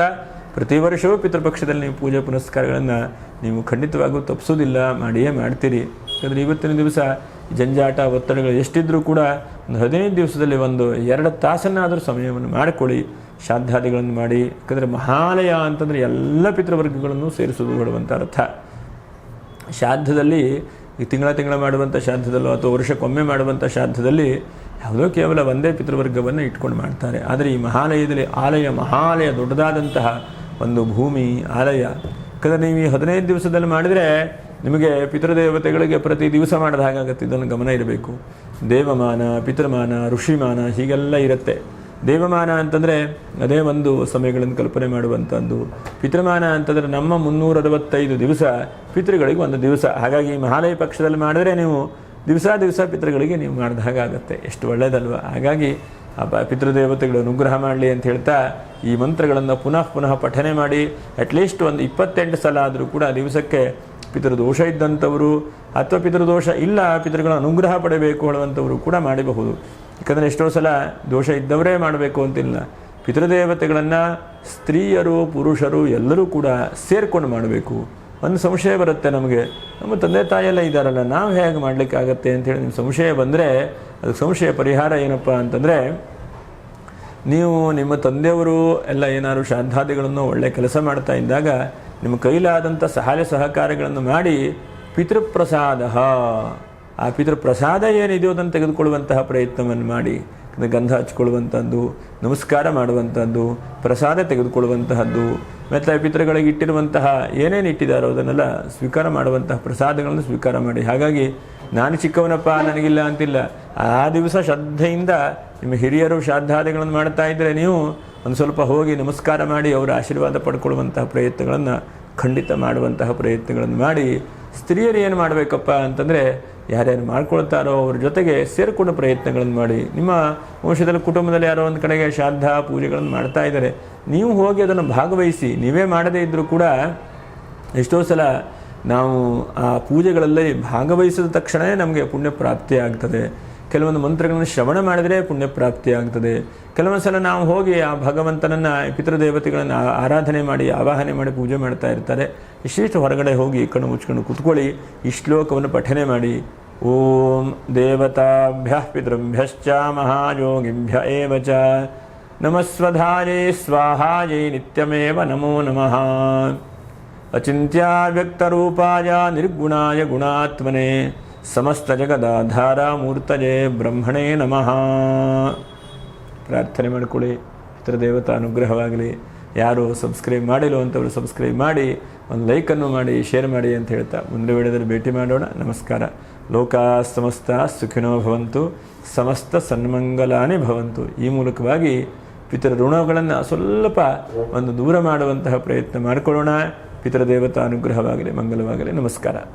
ಪ್ರತಿ ವರ್ಷವೂ ಪಿತೃಪಕ್ಷದಲ್ಲಿ ನೀವು ಪೂಜೆ ಪುನಸ್ಕಾರಗಳನ್ನು ನೀವು ಖಂಡಿತವಾಗೂ ತಪ್ಪಿಸೋದಿಲ್ಲ, ಮಾಡಿಯೇ ಮಾಡ್ತೀರಿ. ಯಾಕಂದರೆ ಇವತ್ತಿನ ದಿವಸ ಜಂಜಾಟ ಒತ್ತಡಗಳು ಎಷ್ಟಿದ್ರೂ ಕೂಡ ಒಂದು 15 ದಿವಸದಲ್ಲಿ ಒಂದು 2 ತಾಸನ್ನಾದರೂ ಸಮಯವನ್ನು ಮಾಡಿಕೊಳ್ಳಿ, ಶ್ರಾದ್ದಾದಿಗಳನ್ನು ಮಾಡಿ. ಯಾಕಂದರೆ ಮಹಾಲಯ ಅಂತಂದರೆ ಎಲ್ಲ ಪಿತೃವರ್ಗಗಳನ್ನು ಸೇರಿಸೋದು ಹೇಳುವಂಥ ಅರ್ಥ. ಶ್ರಾದ್ದದಲ್ಲಿ ಈ ತಿಂಗಳ ಮಾಡುವಂಥ ಶ್ರಾದ್ದದಲ್ಲೋ ಅಥವಾ ವರ್ಷಕ್ಕೊಮ್ಮೆ ಮಾಡುವಂಥ ಶ್ರಾದ್ದದಲ್ಲಿ ಯಾವುದೋ ಕೇವಲ ಒಂದೇ ಪಿತೃವರ್ಗವನ್ನು ಇಟ್ಕೊಂಡು ಮಾಡ್ತಾರೆ. ಆದರೆ ಈ ಮಹಾಲಯದಲ್ಲಿ ಮಹಾಲಯ ದೊಡ್ಡದಾದಂತಹ ಒಂದು ಭೂಮಿ ಆಲಯ. ಯಾಕಂದರೆ ನೀವು ಈ 15 ದಿವಸದಲ್ಲಿ ಮಾಡಿದರೆ ನಿಮಗೆ ಪಿತೃದೇವತೆಗಳಿಗೆ ಪ್ರತಿ ದಿವಸ ಮಾಡಿದ ಹಾಗಾಗುತ್ತೆ. ಇದನ್ನು ಗಮನ ಇರಬೇಕು. ದೇವಮಾನ, ಪಿತೃಮಾನ, ಋಷಿಮಾನ ಹೀಗೆಲ್ಲ ಇರುತ್ತೆ. ದೇವಮಾನ ಅಂತಂದರೆ ಅದೇ ಒಂದು ಸಮಯಗಳನ್ನು ಕಲ್ಪನೆ ಮಾಡುವಂಥದ್ದು. ಪಿತೃಮಾನ ಅಂತಂದರೆ ನಮ್ಮ 365 ದಿವಸ ಪಿತೃಗಳಿಗೆ ಒಂದು ದಿವಸ. ಹಾಗಾಗಿ ಮಹಾಲಯ ಪಕ್ಷದಲ್ಲಿ ಮಾಡಿದ್ರೆ ನೀವು ದಿವಸ ಪಿತೃಗಳಿಗೆ ನೀವು ಮಾಡಿದ ಹಾಗಾಗತ್ತೆ. ಎಷ್ಟು ಒಳ್ಳೆಯದಲ್ವ. ಹಾಗಾಗಿ ಆ ಪಿತೃದೇವತೆಗಳು ಅನುಗ್ರಹ ಮಾಡಲಿ ಅಂತ ಹೇಳ್ತಾ ಈ ಮಂತ್ರಗಳನ್ನು ಪುನಃ ಪಠನೆ ಮಾಡಿ ಅಟ್ಲೀಸ್ಟ್ ಒಂದು 28 ಸಲ ಆದರೂ ಕೂಡ ದಿವಸಕ್ಕೆ ಪಿತೃದೋಷ ಇದ್ದಂಥವರು ಅಥವಾ ಪಿತೃದೋಷ ಇಲ್ಲ ಪಿತೃಗಳ ಅನುಗ್ರಹ ಪಡೆಯಬೇಕು ಹೇಳುವಂಥವರು ಕೂಡ ಮಾಡಬಹುದು. ಯಾಕಂದರೆ ಎಷ್ಟೋ ಸಲ ದೋಷ ಇದ್ದವರೇ ಮಾಡಬೇಕು ಅಂತಿಲ್ಲ. ಪಿತೃದೇವತೆಗಳನ್ನು ಸ್ತ್ರೀಯರು ಪುರುಷರು ಎಲ್ಲರೂ ಕೂಡ ಸೇರಿಕೊಂಡು ಮಾಡಬೇಕು. ಒಂದು ಸಂಶಯ ಬರುತ್ತೆ ನಮಗೆ, ನಮ್ಮ ತಂದೆ ತಾಯಿಯೆಲ್ಲ ಇದ್ದಾರಲ್ಲ, ನಾವು ಹೇಗೆ ಮಾಡಲಿಕ್ಕಾಗತ್ತೆ ಅಂಥೇಳಿ ನಿಮ್ಮ ಸಂಶಯ ಬಂದರೆ ಅದಕ್ಕೆ ಸಂಶಯ ಪರಿಹಾರ ಏನಪ್ಪ ಅಂತಂದರೆ, ನೀವು ನಿಮ್ಮ ತಂದೆಯವರು ಎಲ್ಲ ಏನಾದ್ರು ಶ್ರಾದ್ದಾದಿಗಳನ್ನು ಒಳ್ಳೆಯ ಕೆಲಸ ಮಾಡ್ತಾ ಇದ್ದಾಗ ನಿಮ್ಮ ಕೈಲಾದಂಥ ಸಹಾಯ ಸಹಕಾರಗಳನ್ನು ಮಾಡಿ ಪಿತೃಪ್ರಸಾದ, ಆ ಪಿತೃಪ್ರಸಾದ ಏನಿದೆಯೋ ಅದನ್ನು ತೆಗೆದುಕೊಳ್ಳುವಂತಹ ಪ್ರಯತ್ನವನ್ನು ಮಾಡಿ. ಗಂಧ ಹಚ್ಕೊಳ್ಳುವಂಥದ್ದು, ನಮಸ್ಕಾರ ಮಾಡುವಂಥದ್ದು, ಪ್ರಸಾದ ತೆಗೆದುಕೊಳ್ಳುವಂತಹದ್ದು, ಮತ್ತು ಪಿತೃಗಳಿಗೆ ಇಟ್ಟಿರುವಂತಹ ಏನೇನು ಇಟ್ಟಿದ್ದಾರೋ ಅದನ್ನೆಲ್ಲ ಸ್ವೀಕಾರ ಮಾಡುವಂತಹ ಪ್ರಸಾದಗಳನ್ನು ಸ್ವೀಕಾರ ಮಾಡಿ. ಹಾಗಾಗಿ ನಾನು ಚಿಕ್ಕವನಪ್ಪ ನನಗಿಲ್ಲ ಅಂತಿಲ್ಲ. ಆ ದಿವಸ ಶ್ರದ್ಧೆಯಿಂದ ನಿಮ್ಮ ಹಿರಿಯರು ಶ್ರಾದ್ದಾದಿಗಳನ್ನು ಮಾಡ್ತಾ ಇದ್ದರೆ ನೀವು ಒಂದು ಸ್ವಲ್ಪ ಹೋಗಿ ನಮಸ್ಕಾರ ಮಾಡಿ ಅವರ ಆಶೀರ್ವಾದ ಪಡ್ಕೊಳ್ಳುವಂತಹ ಪ್ರಯತ್ನಗಳನ್ನು ಖಂಡಿತ ಮಾಡುವಂತಹ ಪ್ರಯತ್ನಗಳನ್ನು ಮಾಡಿ. ಸ್ತ್ರೀಯರು ಏನು ಮಾಡಬೇಕಪ್ಪ ಅಂತಂದರೆ ಯಾರ್ಯಾರು ಮಾಡ್ಕೊಳ್ತಾರೋ ಅವ್ರ ಜೊತೆಗೆ ಸೇರಿಕೊಂಡು ಪ್ರಯತ್ನಗಳನ್ನು ಮಾಡಿ. ನಿಮ್ಮ ವಂಶದಲ್ಲಿ ಕುಟುಂಬದಲ್ಲಿ ಯಾರೋ ಒಂದು ಕಡೆಗೆ ಶ್ರಾದ್ದ ಪೂಜೆಗಳನ್ನು ಮಾಡ್ತಾ ಇದ್ದಾರೆ, ನೀವು ಹೋಗಿ ಅದನ್ನು ಭಾಗವಹಿಸಿ. ನೀವೇ ಮಾಡದೇ ಇದ್ದರೂ ಕೂಡ ಎಷ್ಟೋ ಸಲ ನಾವು ಆ ಪೂಜೆಗಳಲ್ಲಿ ಭಾಗವಹಿಸಿದ ತಕ್ಷಣವೇ ನಮಗೆ ಪುಣ್ಯ ಪ್ರಾಪ್ತಿ ಆಗ್ತದೆ. ಕೆಲವೊಂದು ಮಂತ್ರಗಳನ್ನು ಶ್ರವಣ ಮಾಡಿದರೆ ಪುಣ್ಯ ಪ್ರಾಪ್ತಿ ಆಗ್ತದೆ. ಕೆಲವೊಂದು ಸಲ ನಾವು ಹೋಗಿ ಆ ಭಗವಂತನನ್ನು ಪಿತೃದೇವತೆಗಳನ್ನು ಆರಾಧನೆ ಮಾಡಿ ಆವಾಹನೆ ಮಾಡಿ ಪೂಜೆ ಮಾಡ್ತಾ ಇರ್ತಾರೆ. ಇಷ್ಟಿಷ್ಟು ಹೊರಗಡೆ ಹೋಗಿ ಕಣ್ಣು ಮುಚ್ಕೊಂಡು ಕೂತ್ಕೊಳ್ಳಿ, ಈ ಶ್ಲೋಕವನ್ನು ಪಠನೆ ಮಾಡಿ. ಓಂ ದೇವತಾಭ್ಯ ಪಿತೃಭ್ಯಶ್ಚ ಮಹಾಯೋಗಿಭ್ಯ ಏವ ಚ ನಮಸ್ವಧಾಯೇ ಸ್ವಾಹಾಯೇ ನಿತ್ಯಮೇವ ನಮೋ ನಮಃ. ಅಚಿಂತ್ಯವ್ಯಕ್ತರೂಪಾಯ ನಿರ್ಗುಣಾಯ ಗುಣಾತ್ಮನೆ ಸಮಸ್ತ ಜಗದಾಧಾರ ಮೂರ್ತಯೇ ಬ್ರಹ್ಮಣೇ ನಮಃ. ಪ್ರಾರ್ಥನೆ ಮಾಡಿಕೊಳ್ಳಿ, ಇತರ ದೇವತಾ ಅನುಗ್ರಹವಾಗಲಿ. ಯಾರು ಸಬ್ಸ್ಕ್ರೈಬ್ ಮಾಡಿಲ್ಲ ಅಂತವರು ಸಬ್ಸ್ಕ್ರೈಬ್ ಮಾಡಿ, ಒಂದು ಲೈಕನ್ನು ಮಾಡಿ, ಶೇರ್ ಮಾಡಿ ಅಂತ ಹೇಳ್ತಾ ಮುಂದೆ ವಿಡಿಯೋದಲ್ಲಿ ಭೇಟಿ ಮಾಡೋಣ. ನಮಸ್ಕಾರ. ಲೋಕಾ ಸಮಸ್ತ ಸುಖಿನೋ ಭವಂತು, ಸಮಸ್ತ ಸನ್ಮಂಗಲಾನಿ ಭವಂತು. ಈ ಮೂಲಕವಾಗಿ ಪಿತೃ ಋಣಗಳನ್ನು ಸ್ವಲ್ಪ ಒಂದು ದೂರ ಮಾಡುವಂತಹ ಪ್ರಯತ್ನ ಮಾಡಿಕೊಳ್ಳೋಣ. ಪಿತೃದೇವತಾ ಅನುಗ್ರಹವಾಗಲಿ, ಮಂಗಲವಾಗಲಿ. ನಮಸ್ಕಾರ.